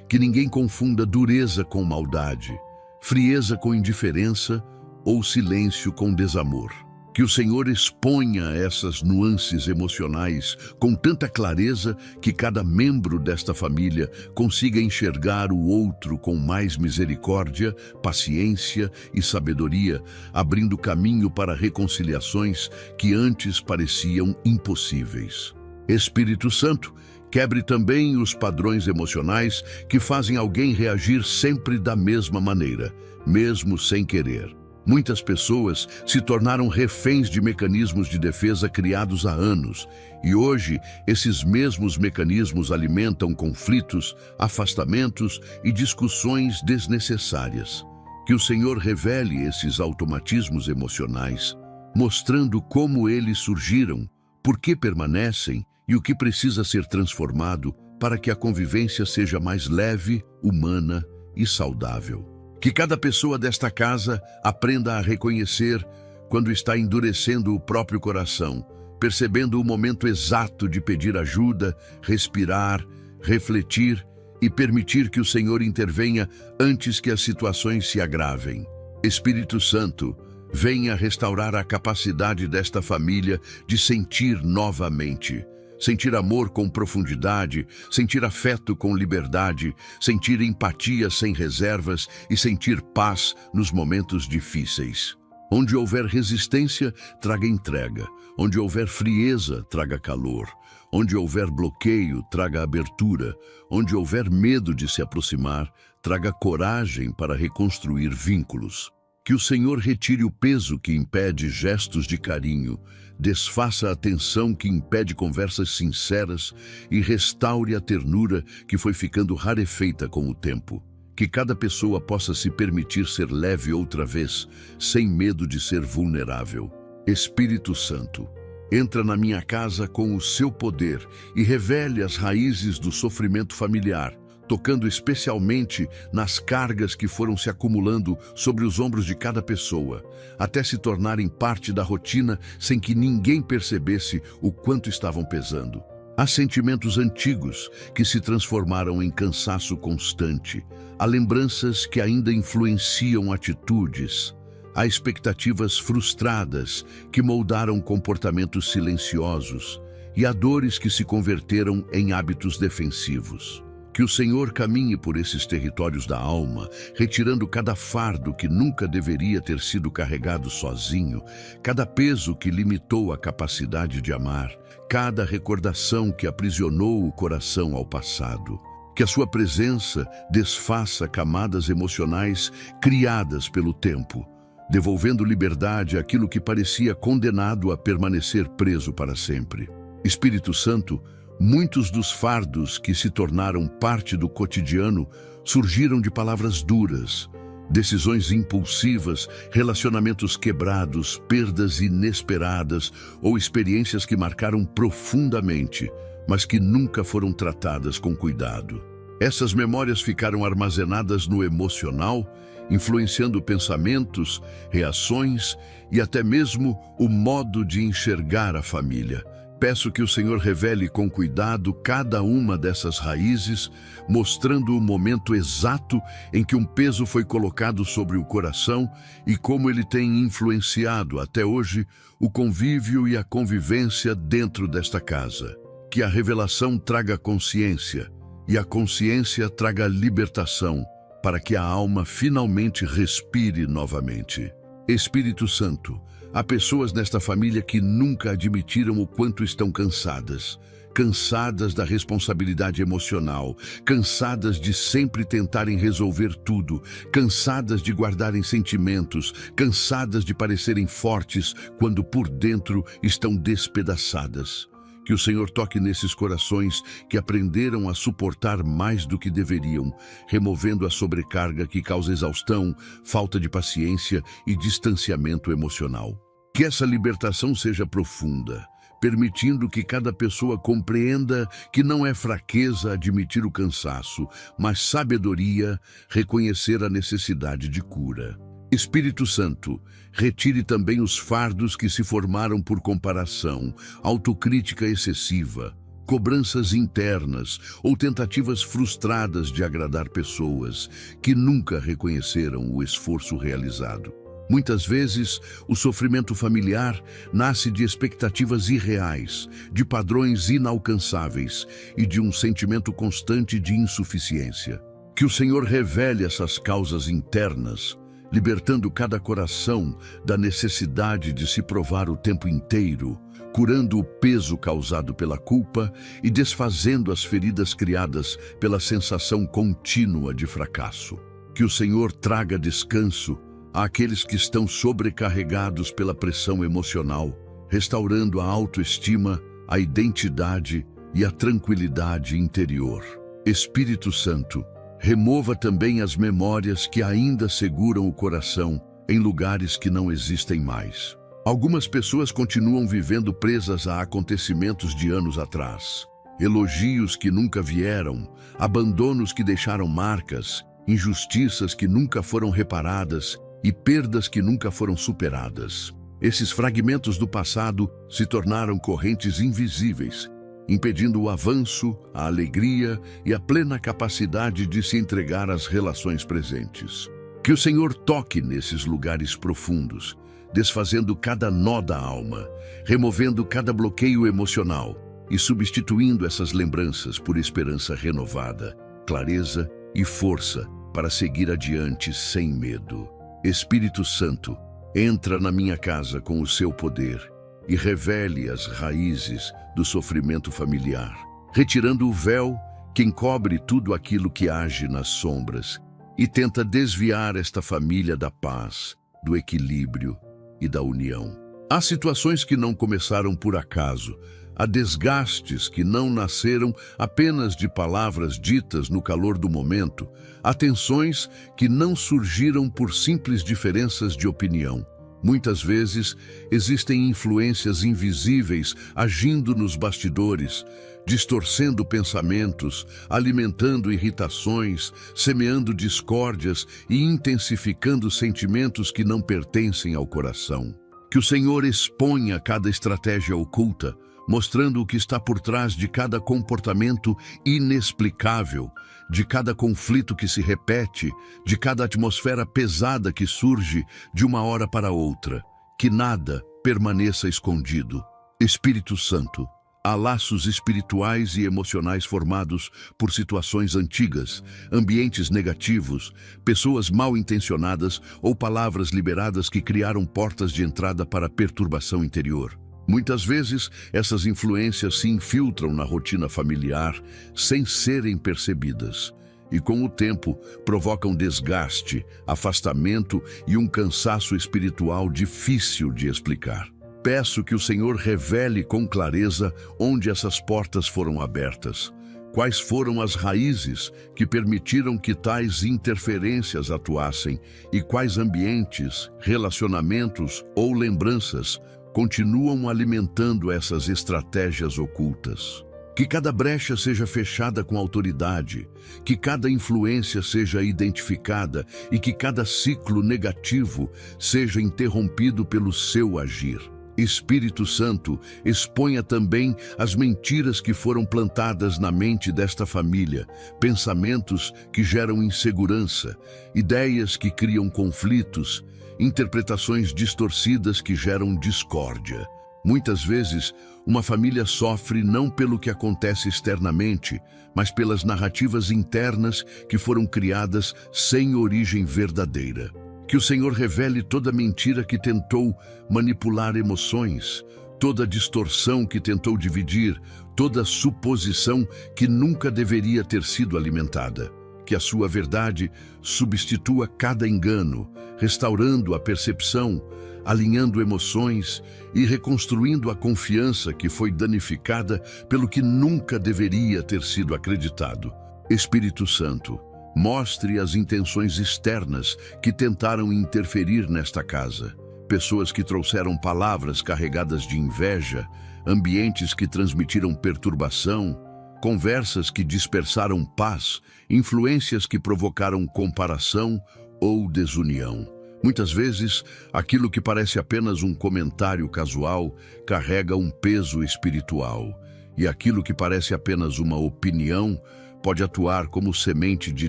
A: Que ninguém confunda dureza com maldade, frieza com indiferença ou silêncio com desamor. Que o Senhor exponha essas nuances emocionais com tanta clareza que cada membro desta família consiga enxergar o outro com mais misericórdia, paciência e sabedoria, abrindo caminho para reconciliações que antes pareciam impossíveis. Espírito Santo, quebre também os padrões emocionais que fazem alguém reagir sempre da mesma maneira, mesmo sem querer. Muitas pessoas se tornaram reféns de mecanismos de defesa criados há anos, e hoje esses mesmos mecanismos alimentam conflitos, afastamentos e discussões desnecessárias. Que o Senhor revele esses automatismos emocionais, mostrando como eles surgiram, por que permanecem e o que precisa ser transformado para que a convivência seja mais leve, humana e saudável. Que cada pessoa desta casa aprenda a reconhecer quando está endurecendo o próprio coração, percebendo o momento exato de pedir ajuda, respirar, refletir e permitir que o Senhor intervenha antes que as situações se agravem. Espírito Santo, venha restaurar a capacidade desta família de sentir novamente. Sentir amor com profundidade, sentir afeto com liberdade, sentir empatia sem reservas e sentir paz nos momentos difíceis. Onde houver resistência, traga entrega. Onde houver frieza, traga calor. Onde houver bloqueio, traga abertura. Onde houver medo de se aproximar, traga coragem para reconstruir vínculos. Que o Senhor retire o peso que impede gestos de carinho, desfaça a tensão que impede conversas sinceras e restaure a ternura que foi ficando rarefeita com o tempo. Que cada pessoa possa se permitir ser leve outra vez, sem medo de ser vulnerável. Espírito Santo, entra na minha casa com o seu poder e revele as raízes do sofrimento familiar, tocando especialmente nas cargas que foram se acumulando sobre os ombros de cada pessoa, até se tornarem parte da rotina sem que ninguém percebesse o quanto estavam pesando. Há sentimentos antigos que se transformaram em cansaço constante, há lembranças que ainda influenciam atitudes, há expectativas frustradas que moldaram comportamentos silenciosos e há dores que se converteram em hábitos defensivos. Que o Senhor caminhe por esses territórios da alma, retirando cada fardo que nunca deveria ter sido carregado sozinho, cada peso que limitou a capacidade de amar, cada recordação que aprisionou o coração ao passado. Que a sua presença desfaça camadas emocionais criadas pelo tempo, devolvendo liberdade àquilo que parecia condenado a permanecer preso para sempre. Espírito Santo, muitos dos fardos que se tornaram parte do cotidiano surgiram de palavras duras, decisões impulsivas, relacionamentos quebrados, perdas inesperadas ou experiências que marcaram profundamente, mas que nunca foram tratadas com cuidado. Essas memórias ficaram armazenadas no emocional, influenciando pensamentos, reações e até mesmo o modo de enxergar a família. Peço que o Senhor revele com cuidado cada uma dessas raízes, mostrando o momento exato em que um peso foi colocado sobre o coração e como ele tem influenciado até hoje o convívio e a convivência dentro desta casa. Que a revelação traga consciência e a consciência traga libertação, para que a alma finalmente respire novamente. Espírito Santo, há pessoas nesta família que nunca admitiram o quanto estão cansadas. Cansadas da responsabilidade emocional, cansadas de sempre tentarem resolver tudo, cansadas de guardarem sentimentos, cansadas de parecerem fortes quando por dentro estão despedaçadas. Que o Senhor toque nesses corações que aprenderam a suportar mais do que deveriam, removendo a sobrecarga que causa exaustão, falta de paciência e distanciamento emocional. Que essa libertação seja profunda, permitindo que cada pessoa compreenda que não é fraqueza admitir o cansaço, mas sabedoria reconhecer a necessidade de cura. Espírito Santo, retire também os fardos que se formaram por comparação, autocrítica excessiva, cobranças internas ou tentativas frustradas de agradar pessoas que nunca reconheceram o esforço realizado. Muitas vezes, o sofrimento familiar nasce de expectativas irreais, de padrões inalcançáveis e de um sentimento constante de insuficiência. Que o Senhor revele essas causas internas, libertando cada coração da necessidade de se provar o tempo inteiro, curando o peso causado pela culpa e desfazendo as feridas criadas pela sensação contínua de fracasso. Que o Senhor traga descanso àqueles que estão sobrecarregados pela pressão emocional, restaurando a autoestima, a identidade e a tranquilidade interior. Espírito Santo, remova também as memórias que ainda seguram o coração em lugares que não existem mais. Algumas pessoas continuam vivendo presas a acontecimentos de anos atrás. Elogios que nunca vieram, abandonos que deixaram marcas injustiças que nunca foram reparadas e perdas que nunca foram superadas. Esses fragmentos do passado se tornaram correntes invisíveis, impedindo o avanço, a alegria e a plena capacidade de se entregar às relações presentes. Que o Senhor toque nesses lugares profundos, desfazendo cada nó da alma, removendo cada bloqueio emocional e substituindo essas lembranças por esperança renovada, clareza e força para seguir adiante sem medo. Espírito Santo, entra na minha casa com o seu poder e revele as raízes do sofrimento familiar, retirando o véu que encobre tudo aquilo que age nas sombras e tenta desviar esta família da paz, do equilíbrio e da união. Há situações que não começaram por acaso, há desgastes que não nasceram apenas de palavras ditas no calor do momento, há tensões que não surgiram por simples diferenças de opinião. Muitas vezes existem influências invisíveis agindo nos bastidores, distorcendo pensamentos, alimentando irritações, semeando discórdias e intensificando sentimentos que não pertencem ao coração. Que o Senhor exponha cada estratégia oculta, mostrando o que está por trás de cada comportamento inexplicável, de cada conflito que se repete, de cada atmosfera pesada que surge de uma hora para outra. Que nada permaneça escondido. Espírito Santo, há laços espirituais e emocionais formados por situações antigas, ambientes negativos, pessoas mal intencionadas ou palavras liberadas que criaram portas de entrada para a perturbação interior. Muitas vezes, essas influências se infiltram na rotina familiar sem serem percebidas e, com o tempo, provocam desgaste, afastamento e um cansaço espiritual difícil de explicar. Peço que o Senhor revele com clareza onde essas portas foram abertas, quais foram as raízes que permitiram que tais interferências atuassem e quais ambientes, relacionamentos ou lembranças continuam alimentando essas estratégias ocultas. Que cada brecha seja fechada com autoridade, que cada influência seja identificada e que cada ciclo negativo seja interrompido pelo seu agir. Espírito Santo, exponha também as mentiras que foram plantadas na mente desta família, pensamentos que geram insegurança, ideias que criam conflitos, interpretações distorcidas que geram discórdia. Muitas vezes, uma família sofre não pelo que acontece externamente, mas pelas narrativas internas que foram criadas sem origem verdadeira. Que o Senhor revele toda mentira que tentou manipular emoções, toda distorção que tentou dividir, toda suposição que nunca deveria ter sido alimentada. Que a sua verdade substitua cada engano, restaurando a percepção, alinhando emoções e reconstruindo a confiança que foi danificada pelo que nunca deveria ter sido acreditado. Espírito Santo, mostre as intenções externas que tentaram interferir nesta casa. Pessoas que trouxeram palavras carregadas de inveja, ambientes que transmitiram perturbação, conversas que dispersaram paz, influências que provocaram comparação ou desunião. Muitas vezes, aquilo que parece apenas um comentário casual carrega um peso espiritual, e aquilo que parece apenas uma opinião pode atuar como semente de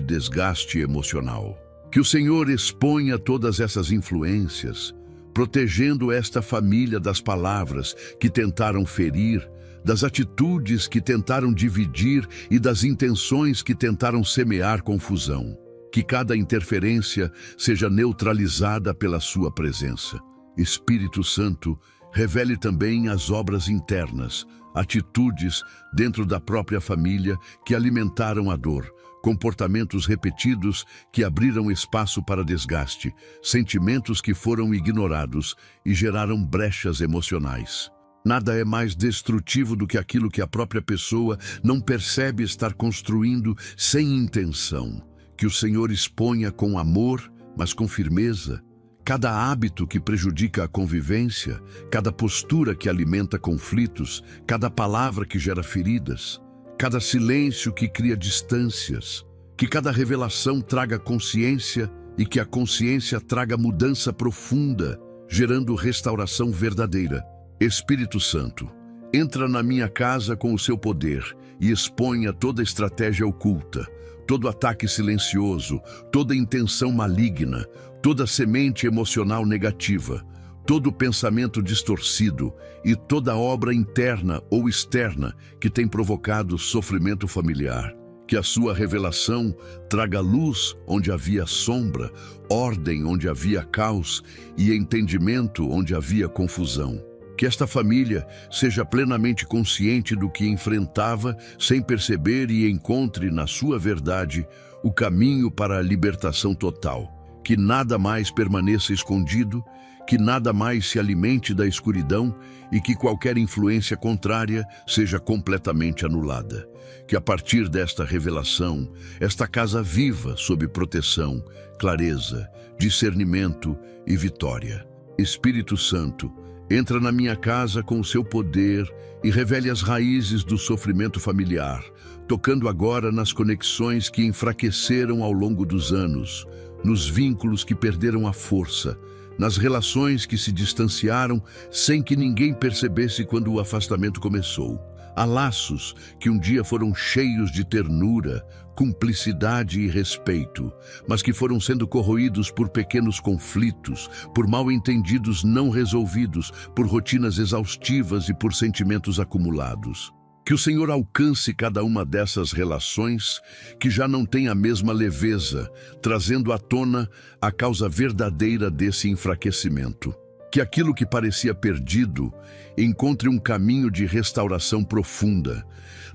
A: desgaste emocional. Que o Senhor exponha todas essas influências, protegendo esta família das palavras que tentaram ferir, das atitudes que tentaram dividir e das intenções que tentaram semear confusão. Que cada interferência seja neutralizada pela sua presença. Espírito Santo, revele também as obras internas, atitudes dentro da própria família que alimentaram a dor, comportamentos repetidos que abriram espaço para desgaste, sentimentos que foram ignorados e geraram brechas emocionais. Nada é mais destrutivo do que aquilo que a própria pessoa não percebe estar construindo sem intenção. Que o Senhor exponha com amor, mas com firmeza, cada hábito que prejudica a convivência, cada postura que alimenta conflitos, cada palavra que gera feridas, cada silêncio que cria distâncias. Que cada revelação traga consciência e que a consciência traga mudança profunda, gerando restauração verdadeira. Espírito Santo, entra na minha casa com o seu poder e exponha toda estratégia oculta, todo ataque silencioso, toda intenção maligna, toda semente emocional negativa, todo pensamento distorcido e toda obra interna ou externa que tem provocado sofrimento familiar. Que a sua revelação traga luz onde havia sombra, ordem onde havia caos e entendimento onde havia confusão. Que esta família seja plenamente consciente do que enfrentava sem perceber e encontre na sua verdade o caminho para a libertação total. Que nada mais permaneça escondido, que nada mais se alimente da escuridão e que qualquer influência contrária seja completamente anulada. Que a partir desta revelação, esta casa viva sob proteção, clareza, discernimento e vitória. Espírito Santo, entra na minha casa com o seu poder e revele as raízes do sofrimento familiar, tocando agora nas conexões que enfraqueceram ao longo dos anos, nos vínculos que perderam a força, nas relações que se distanciaram sem que ninguém percebesse quando o afastamento começou. Há laços que um dia foram cheios de ternura, cumplicidade e respeito, mas que foram sendo corroídos por pequenos conflitos, por mal-entendidos não resolvidos, por rotinas exaustivas e por sentimentos acumulados. Que o Senhor alcance cada uma dessas relações que já não tem a mesma leveza, trazendo à tona a causa verdadeira desse enfraquecimento. Que aquilo que parecia perdido encontre um caminho de restauração profunda,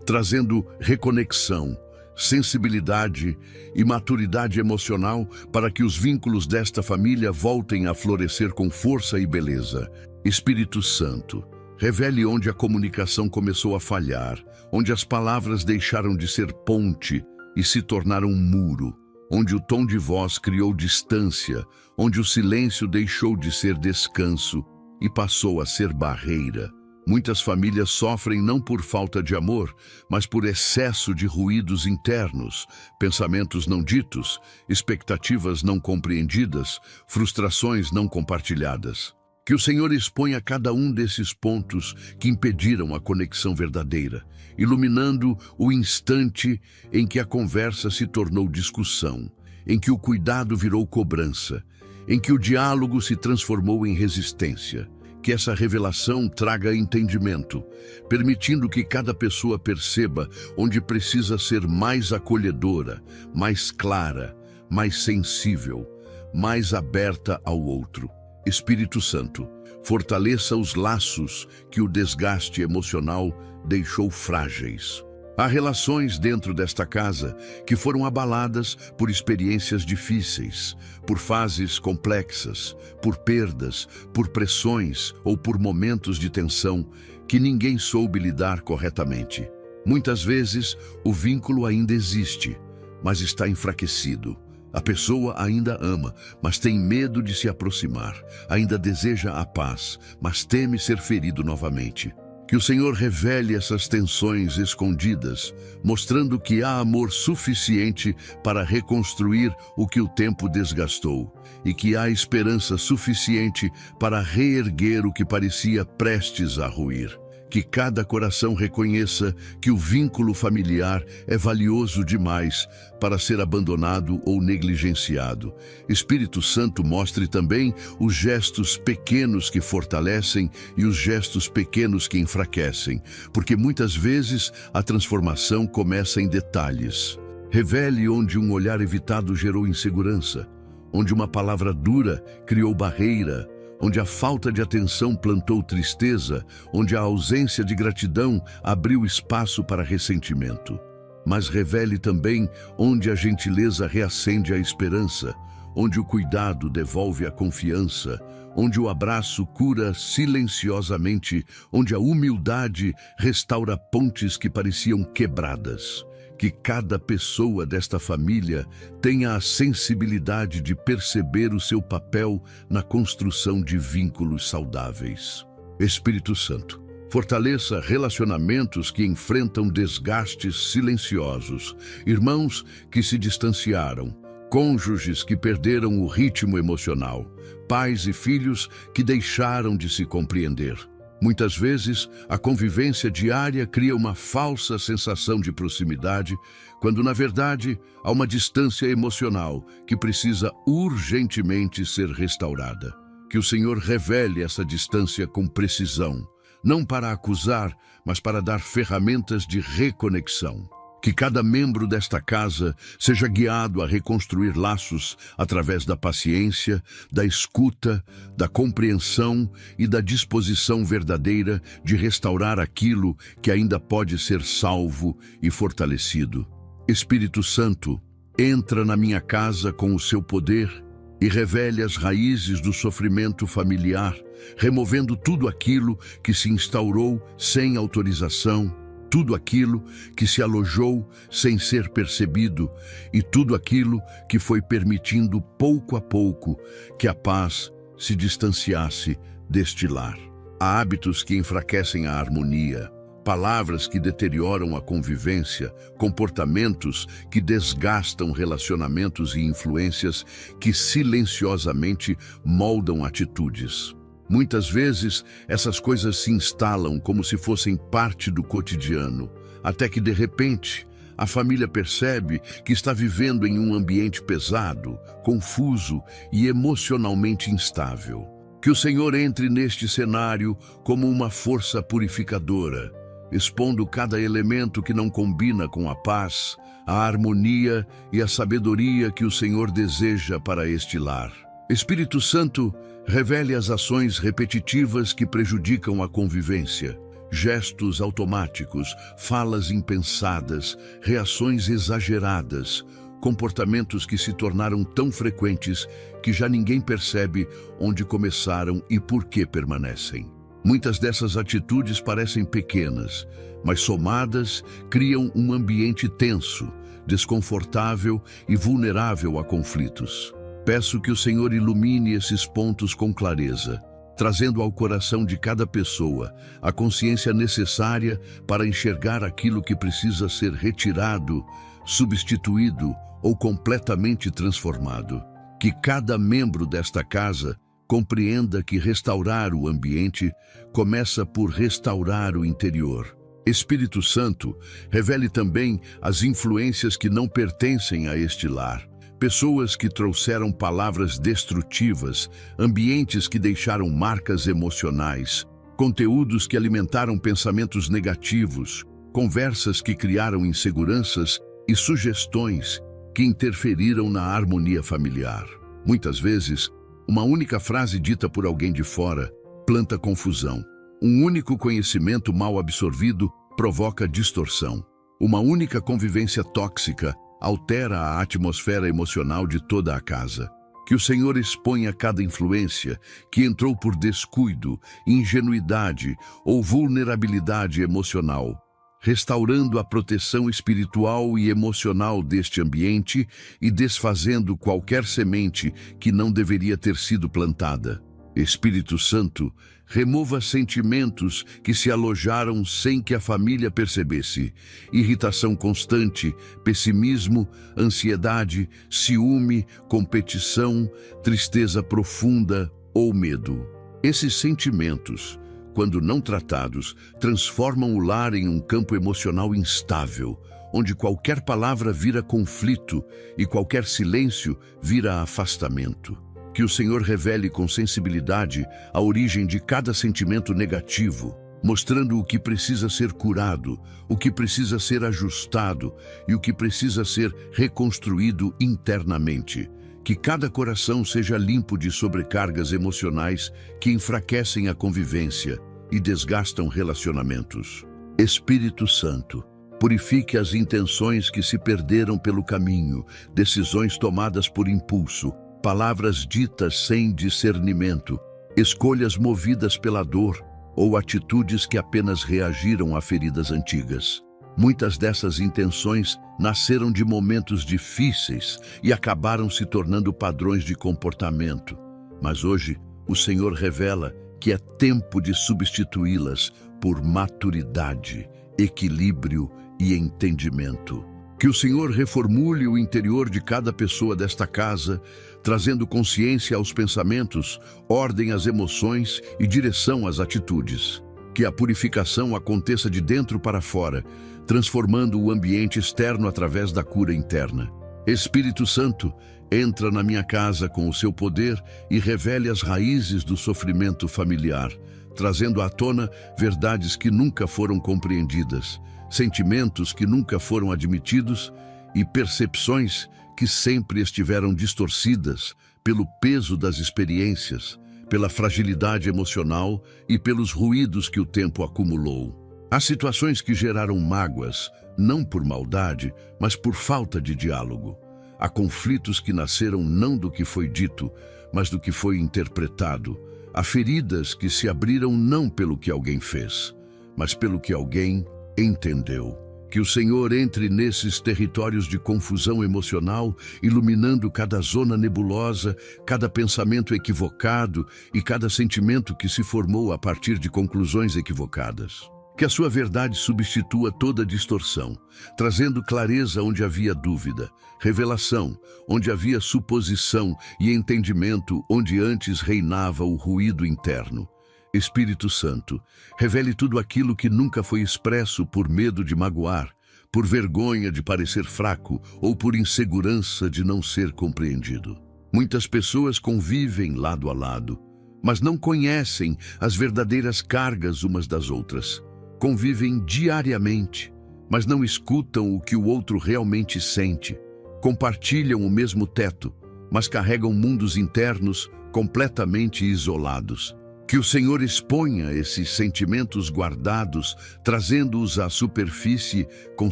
A: trazendo reconexão, sensibilidade e maturidade emocional para que os vínculos desta família voltem a florescer com força e beleza. Espírito Santo, revele onde a comunicação começou a falhar, onde as palavras deixaram de ser ponte e se tornaram muro, onde o tom de voz criou distância, onde o silêncio deixou de ser descanso e passou a ser barreira. Muitas famílias sofrem não por falta de amor, mas por excesso de ruídos internos, pensamentos não ditos, expectativas não compreendidas, frustrações não compartilhadas. Que o Senhor exponha cada um desses pontos que impediram a conexão verdadeira, iluminando o instante em que a conversa se tornou discussão, em que o cuidado virou cobrança, em que o diálogo se transformou em resistência. Que essa revelação traga entendimento, permitindo que cada pessoa perceba onde precisa ser mais acolhedora, mais clara, mais sensível, mais aberta ao outro. Espírito Santo, fortaleça os laços que o desgaste emocional deixou frágeis. Há relações dentro desta casa que foram abaladas por experiências difíceis, por fases complexas, por perdas, por pressões ou por momentos de tensão que ninguém soube lidar corretamente. Muitas vezes, o vínculo ainda existe, mas está enfraquecido. A pessoa ainda ama, mas tem medo de se aproximar. Ainda deseja a paz, mas teme ser ferido novamente. Que o Senhor revele essas tensões escondidas, mostrando que há amor suficiente para reconstruir o que o tempo desgastou e que há esperança suficiente para reerguer o que parecia prestes a ruir. Que cada coração reconheça que o vínculo familiar é valioso demais para ser abandonado ou negligenciado. Espírito Santo, mostre também os gestos pequenos que fortalecem e os gestos pequenos que enfraquecem, porque muitas vezes a transformação começa em detalhes. Revele onde um olhar evitado gerou insegurança, onde uma palavra dura criou barreira, onde a falta de atenção plantou tristeza, onde a ausência de gratidão abriu espaço para ressentimento. Mas revele também onde a gentileza reacende a esperança, onde o cuidado devolve a confiança, onde o abraço cura silenciosamente, onde a humildade restaura pontes que pareciam quebradas. Que cada pessoa desta família tenha a sensibilidade de perceber o seu papel na construção de vínculos saudáveis. Espírito Santo, Fortaleça relacionamentos que enfrentam desgastes silenciosos, irmãos que se distanciaram, cônjuges que perderam o ritmo emocional, pais e filhos que deixaram de se compreender. Muitas vezes, a convivência diária cria uma falsa sensação de proximidade, quando, na verdade, há uma distância emocional que precisa urgentemente ser restaurada. Que o Senhor revele essa distância com precisão, não para acusar, mas para dar ferramentas de reconexão. Que cada membro desta casa seja guiado a reconstruir laços através da paciência, da escuta, da compreensão e da disposição verdadeira de restaurar aquilo que ainda pode ser salvo e fortalecido. Espírito Santo, entra na minha casa com o seu poder e revele as raízes do sofrimento familiar, removendo tudo aquilo que se instaurou sem autorização, tudo aquilo que se alojou sem ser percebido e tudo aquilo que foi permitindo pouco a pouco que a paz se distanciasse deste lar. Há hábitos que enfraquecem a harmonia, palavras que deterioram a convivência, comportamentos que desgastam relacionamentos e influências que silenciosamente moldam atitudes. Muitas vezes, essas coisas se instalam como se fossem parte do cotidiano, até que, de repente, a família percebe que está vivendo em um ambiente pesado, confuso e emocionalmente instável. Que o Senhor entre neste cenário como uma força purificadora, expondo cada elemento que não combina com a paz, a harmonia e a sabedoria que o Senhor deseja para este lar. Espírito Santo, revele as ações repetitivas que prejudicam a convivência, gestos automáticos, falas impensadas, reações exageradas, comportamentos que se tornaram tão frequentes que já ninguém percebe onde começaram e por que permanecem. Muitas dessas atitudes parecem pequenas, mas somadas criam um ambiente tenso, desconfortável e vulnerável a conflitos. Peço que o Senhor ilumine esses pontos com clareza, trazendo ao coração de cada pessoa a consciência necessária para enxergar aquilo que precisa ser retirado, substituído ou completamente transformado. Que cada membro desta casa compreenda que restaurar o ambiente começa por restaurar o interior. Espírito Santo, revele também as influências que não pertencem a este lar. Pessoas que trouxeram palavras destrutivas, ambientes que deixaram marcas emocionais, conteúdos que alimentaram pensamentos negativos, conversas que criaram inseguranças e sugestões que interferiram na harmonia familiar. Muitas vezes, uma única frase dita por alguém de fora planta confusão. Um único conhecimento mal absorvido provoca distorção. Uma única convivência tóxica altera a atmosfera emocional de toda a casa. Que o Senhor exponha cada influência que entrou por descuido, ingenuidade ou vulnerabilidade emocional, restaurando a proteção espiritual e emocional deste ambiente e desfazendo qualquer semente que não deveria ter sido plantada. Espírito Santo, remova sentimentos que se alojaram sem que a família percebesse: irritação constante, pessimismo, ansiedade, ciúme, competição, tristeza profunda ou medo. Esses sentimentos, quando não tratados, transformam o lar em um campo emocional instável, onde qualquer palavra vira conflito e qualquer silêncio vira afastamento. Que o Senhor revele com sensibilidade a origem de cada sentimento negativo, mostrando o que precisa ser curado, o que precisa ser ajustado e o que precisa ser reconstruído internamente. Que cada coração seja limpo de sobrecargas emocionais que enfraquecem a convivência e desgastam relacionamentos. Espírito Santo, purifique as intenções que se perderam pelo caminho, decisões tomadas por impulso, palavras ditas sem discernimento, escolhas movidas pela dor ou atitudes que apenas reagiram a feridas antigas. Muitas dessas intenções nasceram de momentos difíceis e acabaram se tornando padrões de comportamento. Mas hoje, o Senhor revela que é tempo de substituí-las por maturidade, equilíbrio e entendimento. Que o Senhor reformule o interior de cada pessoa desta casa, trazendo consciência aos pensamentos, ordem às emoções e direção às atitudes. Que a purificação aconteça de dentro para fora, transformando o ambiente externo através da cura interna. Espírito Santo, entra na minha casa com o seu poder e revele as raízes do sofrimento familiar, trazendo à tona verdades que nunca foram compreendidas, sentimentos que nunca foram admitidos e percepções que sempre estiveram distorcidas pelo peso das experiências, pela fragilidade emocional e pelos ruídos que o tempo acumulou. Há situações que geraram mágoas, não por maldade, mas por falta de diálogo. Há conflitos que nasceram não do que foi dito, mas do que foi interpretado. Há feridas que se abriram não pelo que alguém fez, mas pelo que alguém entendeu. Que o Senhor entre nesses territórios de confusão emocional, iluminando cada zona nebulosa, cada pensamento equivocado e cada sentimento que se formou a partir de conclusões equivocadas. Que a sua verdade substitua toda distorção, trazendo clareza onde havia dúvida, revelação onde havia suposição e entendimento onde antes reinava o ruído interno. Espírito Santo, revele tudo aquilo que nunca foi expresso por medo de magoar, por vergonha de parecer fraco ou por insegurança de não ser compreendido. Muitas pessoas convivem lado a lado, mas não conhecem as verdadeiras cargas umas das outras. Convivem diariamente, mas não escutam o que o outro realmente sente. Compartilham o mesmo teto, mas carregam mundos internos completamente isolados. Que o Senhor exponha esses sentimentos guardados, trazendo-os à superfície com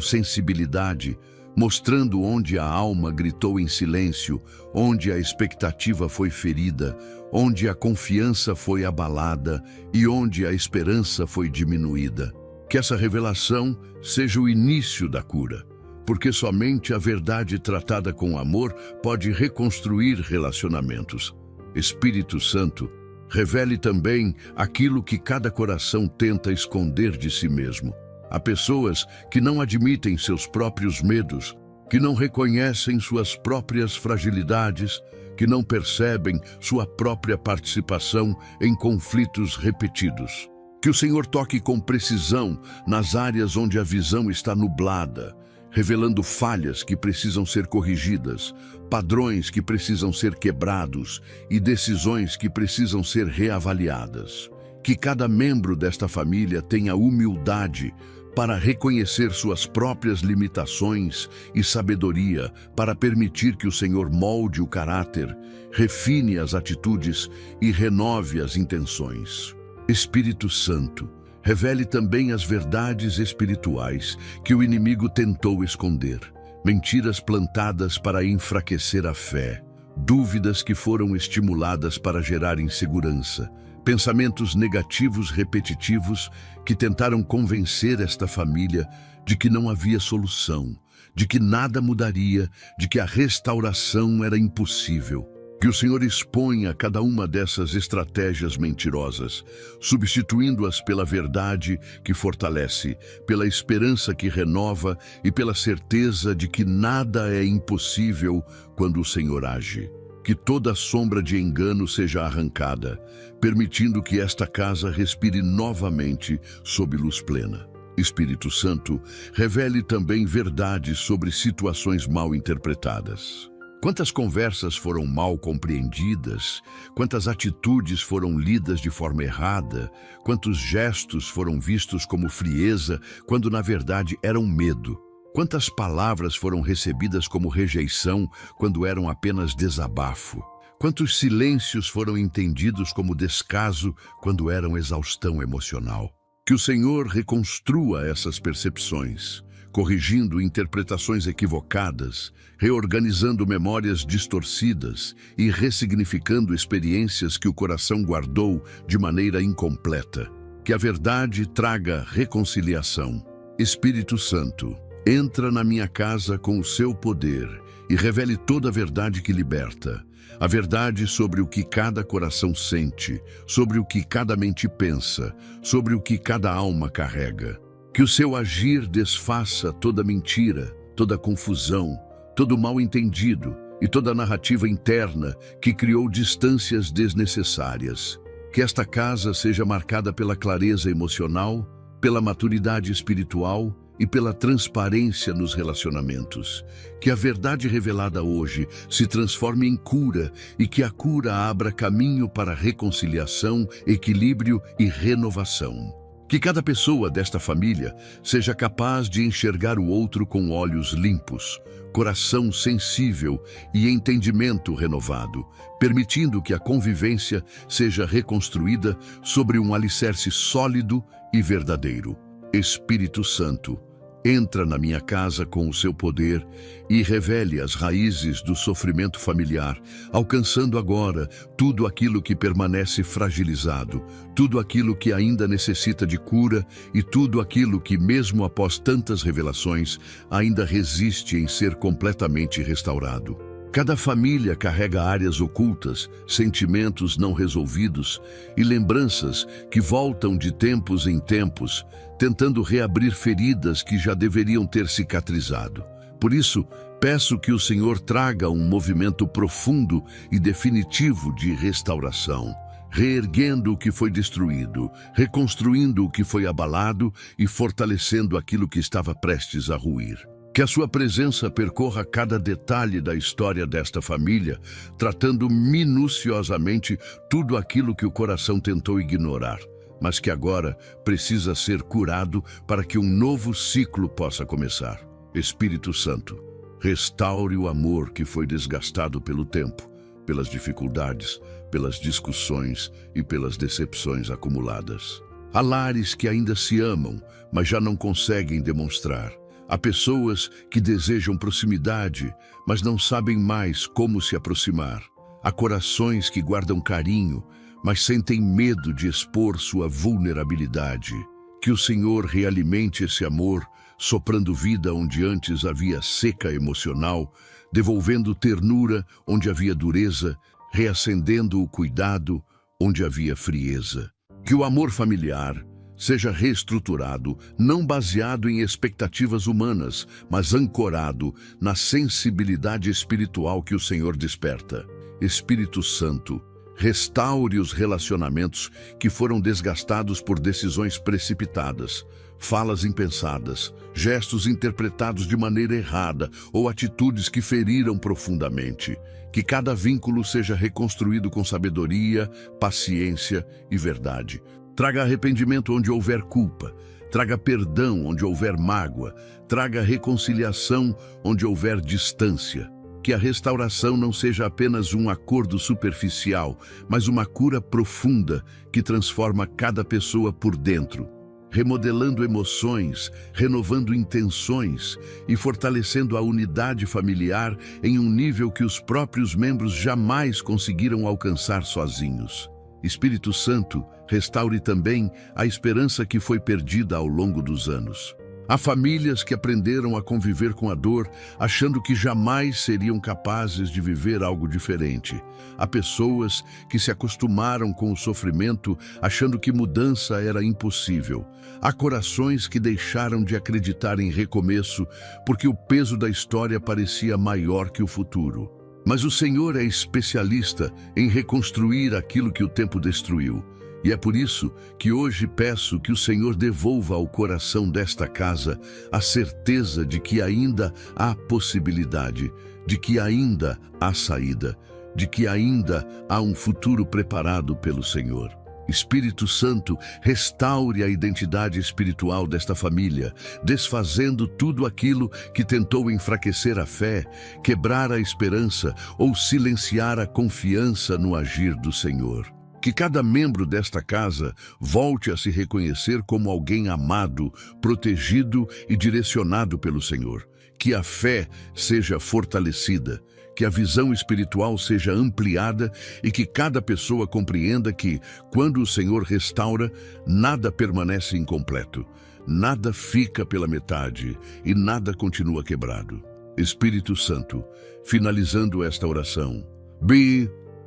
A: sensibilidade, mostrando onde a alma gritou em silêncio, onde a expectativa foi ferida, onde a confiança foi abalada e onde a esperança foi diminuída. Que essa revelação seja o início da cura, porque somente a verdade tratada com amor pode reconstruir relacionamentos. Espírito Santo, revele também aquilo que cada coração tenta esconder de si mesmo. Há pessoas que não admitem seus próprios medos, que não reconhecem suas próprias fragilidades, que não percebem sua própria participação em conflitos repetidos. Que o Senhor toque com precisão nas áreas onde a visão está nublada, revelando falhas que precisam ser corrigidas, padrões que precisam ser quebrados e decisões que precisam ser reavaliadas. Que cada membro desta família tenha humildade para reconhecer suas próprias limitações e sabedoria para permitir que o Senhor molde o caráter, refine as atitudes e renove as intenções. Espírito Santo, revele também as verdades espirituais que o inimigo tentou esconder, mentiras plantadas para enfraquecer a fé, dúvidas que foram estimuladas para gerar insegurança, pensamentos negativos repetitivos que tentaram convencer esta família de que não havia solução, de que nada mudaria, de que a restauração era impossível. Que o Senhor exponha cada uma dessas estratégias mentirosas, substituindo-as pela verdade que fortalece, pela esperança que renova e pela certeza de que nada é impossível quando o Senhor age. Que toda sombra de engano seja arrancada, permitindo que esta casa respire novamente sob luz plena. Espírito Santo, revele também verdades sobre situações mal interpretadas. Quantas conversas foram mal compreendidas, quantas atitudes foram lidas de forma errada, quantos gestos foram vistos como frieza, quando na verdade eram medo. Quantas palavras foram recebidas como rejeição, quando eram apenas desabafo. Quantos silêncios foram entendidos como descaso, quando eram exaustão emocional. Que o Senhor reconstrua essas percepções, corrigindo interpretações equivocadas, reorganizando memórias distorcidas e ressignificando experiências que o coração guardou de maneira incompleta. Que a verdade traga reconciliação. Espírito Santo, entra na minha casa com o seu poder e revele toda a verdade que liberta. a verdade sobre o que cada coração sente, sobre o que cada mente pensa, sobre o que cada alma carrega. Que o seu agir desfaça toda mentira, toda confusão, todo mal-entendido e toda narrativa interna que criou distâncias desnecessárias. Que esta casa seja marcada pela clareza emocional, pela maturidade espiritual e pela transparência nos relacionamentos. Que a verdade revelada hoje se transforme em cura e que a cura abra caminho para reconciliação, equilíbrio e renovação. Que cada pessoa desta família seja capaz de enxergar o outro com olhos limpos, coração sensível e entendimento renovado, permitindo que a convivência seja reconstruída sobre um alicerce sólido e verdadeiro. Espírito Santo, entra na minha casa com o seu poder e revele as raízes do sofrimento familiar, alcançando agora tudo aquilo que permanece fragilizado, tudo aquilo que ainda necessita de cura e tudo aquilo que, mesmo após tantas revelações, ainda resiste em ser completamente restaurado. Cada família carrega áreas ocultas, sentimentos não resolvidos e lembranças que voltam de tempos em tempos, tentando reabrir feridas que já deveriam ter cicatrizado. Por isso, peço que o Senhor traga um movimento profundo e definitivo de restauração, reerguendo o que foi destruído, reconstruindo o que foi abalado e fortalecendo aquilo que estava prestes a ruir. Que a sua presença percorra cada detalhe da história desta família, tratando minuciosamente tudo aquilo que o coração tentou ignorar, mas que agora precisa ser curado para que um novo ciclo possa começar. Espírito Santo, restaure o amor que foi desgastado pelo tempo, pelas dificuldades, pelas discussões e pelas decepções acumuladas. Há lares que ainda se amam, mas já não conseguem demonstrar. Há pessoas que desejam proximidade, mas não sabem mais como se aproximar. Há corações que guardam carinho, mas sentem medo de expor sua vulnerabilidade. Que o Senhor realimente esse amor, soprando vida onde antes havia seca emocional, devolvendo ternura onde havia dureza, reacendendo o cuidado onde havia frieza. Que o amor familiar seja reestruturado, não baseado em expectativas humanas, mas ancorado na sensibilidade espiritual que o Senhor desperta. Espírito Santo, restaure os relacionamentos que foram desgastados por decisões precipitadas, falas impensadas, gestos interpretados de maneira errada ou atitudes que feriram profundamente. Que cada vínculo seja reconstruído com sabedoria, paciência e verdade. Traga arrependimento onde houver culpa, traga perdão onde houver mágoa, traga reconciliação onde houver distância. Que a restauração não seja apenas um acordo superficial, mas uma cura profunda que transforma cada pessoa por dentro, remodelando emoções, renovando intenções e fortalecendo a unidade familiar em um nível que os próprios membros jamais conseguiram alcançar sozinhos. Espírito Santo, restaure também a esperança que foi perdida ao longo dos anos. Há famílias que aprenderam a conviver com a dor, achando que jamais seriam capazes de viver algo diferente. Há pessoas que se acostumaram com o sofrimento, achando que mudança era impossível. Há corações que deixaram de acreditar em recomeço, porque o peso da história parecia maior que o futuro. Mas o Senhor é especialista em reconstruir aquilo que o tempo destruiu. E é por isso que hoje peço que o Senhor devolva ao coração desta casa a certeza de que ainda há possibilidade, de que ainda há saída, de que ainda há um futuro preparado pelo Senhor. Espírito Santo, restaure a identidade espiritual desta família, desfazendo tudo aquilo que tentou enfraquecer a fé, quebrar a esperança ou silenciar a confiança no agir do Senhor. Que cada membro desta casa volte a se reconhecer como alguém amado, protegido e direcionado pelo Senhor. Que a fé seja fortalecida, que a visão espiritual seja ampliada e que cada pessoa compreenda que, quando o Senhor restaura, nada permanece incompleto, nada fica pela metade e nada continua quebrado. Espírito Santo, finalizando esta oração,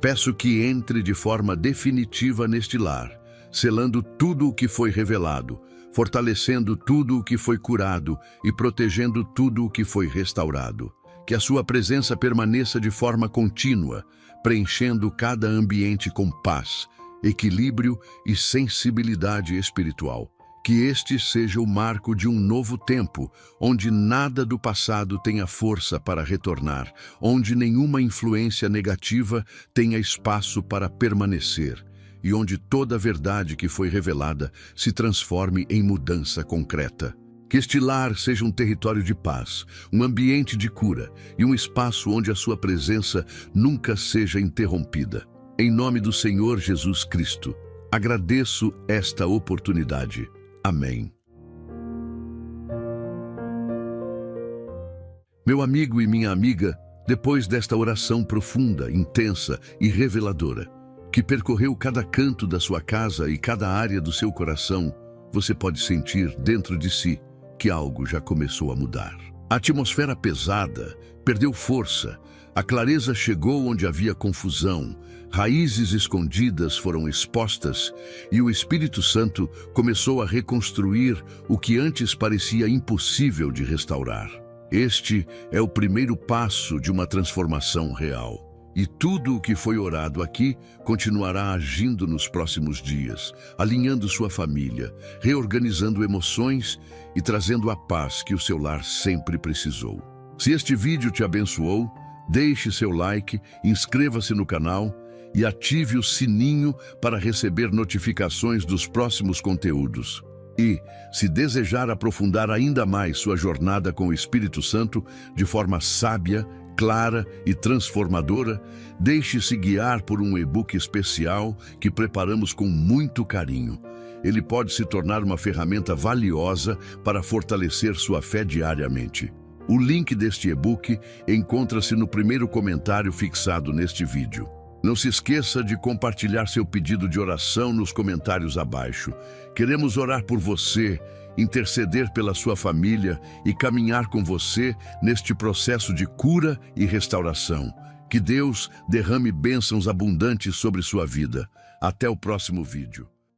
A: Peço que entre de forma definitiva neste lar, selando tudo o que foi revelado, fortalecendo tudo o que foi curado e protegendo tudo o que foi restaurado. Que a sua presença permaneça de forma contínua, preenchendo cada ambiente com paz, equilíbrio e sensibilidade espiritual. Que este seja o marco de um novo tempo, onde nada do passado tenha força para retornar, onde nenhuma influência negativa tenha espaço para permanecer, e onde toda a verdade que foi revelada se transforme em mudança concreta. Que este lar seja um território de paz, um ambiente de cura e um espaço onde a sua presença nunca seja interrompida. Em nome do Senhor Jesus Cristo, agradeço esta oportunidade. Amém. Meu amigo e minha amiga, depois desta oração profunda, intensa e reveladora, que percorreu cada canto da sua casa e cada área do seu coração, você pode sentir dentro de si que algo já começou a mudar. A atmosfera pesada perdeu força, a clareza chegou onde havia confusão, raízes escondidas foram expostas e o Espírito Santo começou a reconstruir o que antes parecia impossível de restaurar. Este é o primeiro passo de uma transformação real. E tudo o que foi orado aqui continuará agindo nos próximos dias, alinhando sua família, reorganizando emoções e trazendo a paz que o seu lar sempre precisou. Se este vídeo te abençoou, deixe seu like, inscreva-se no canal e ative o sininho para receber notificações dos próximos conteúdos. E, se desejar aprofundar ainda mais sua jornada com o Espírito Santo de forma sábia, clara e transformadora, deixe-se guiar por um e-book especial que preparamos com muito carinho. Ele pode se tornar uma ferramenta valiosa para fortalecer sua fé diariamente. O link deste e-book encontra-se no primeiro comentário fixado neste vídeo. Não se esqueça de compartilhar seu pedido de oração nos comentários abaixo. Queremos orar por você, interceder pela sua família e caminhar com você neste processo de cura e restauração. Que Deus derrame bênçãos abundantes sobre sua vida. Até o próximo vídeo.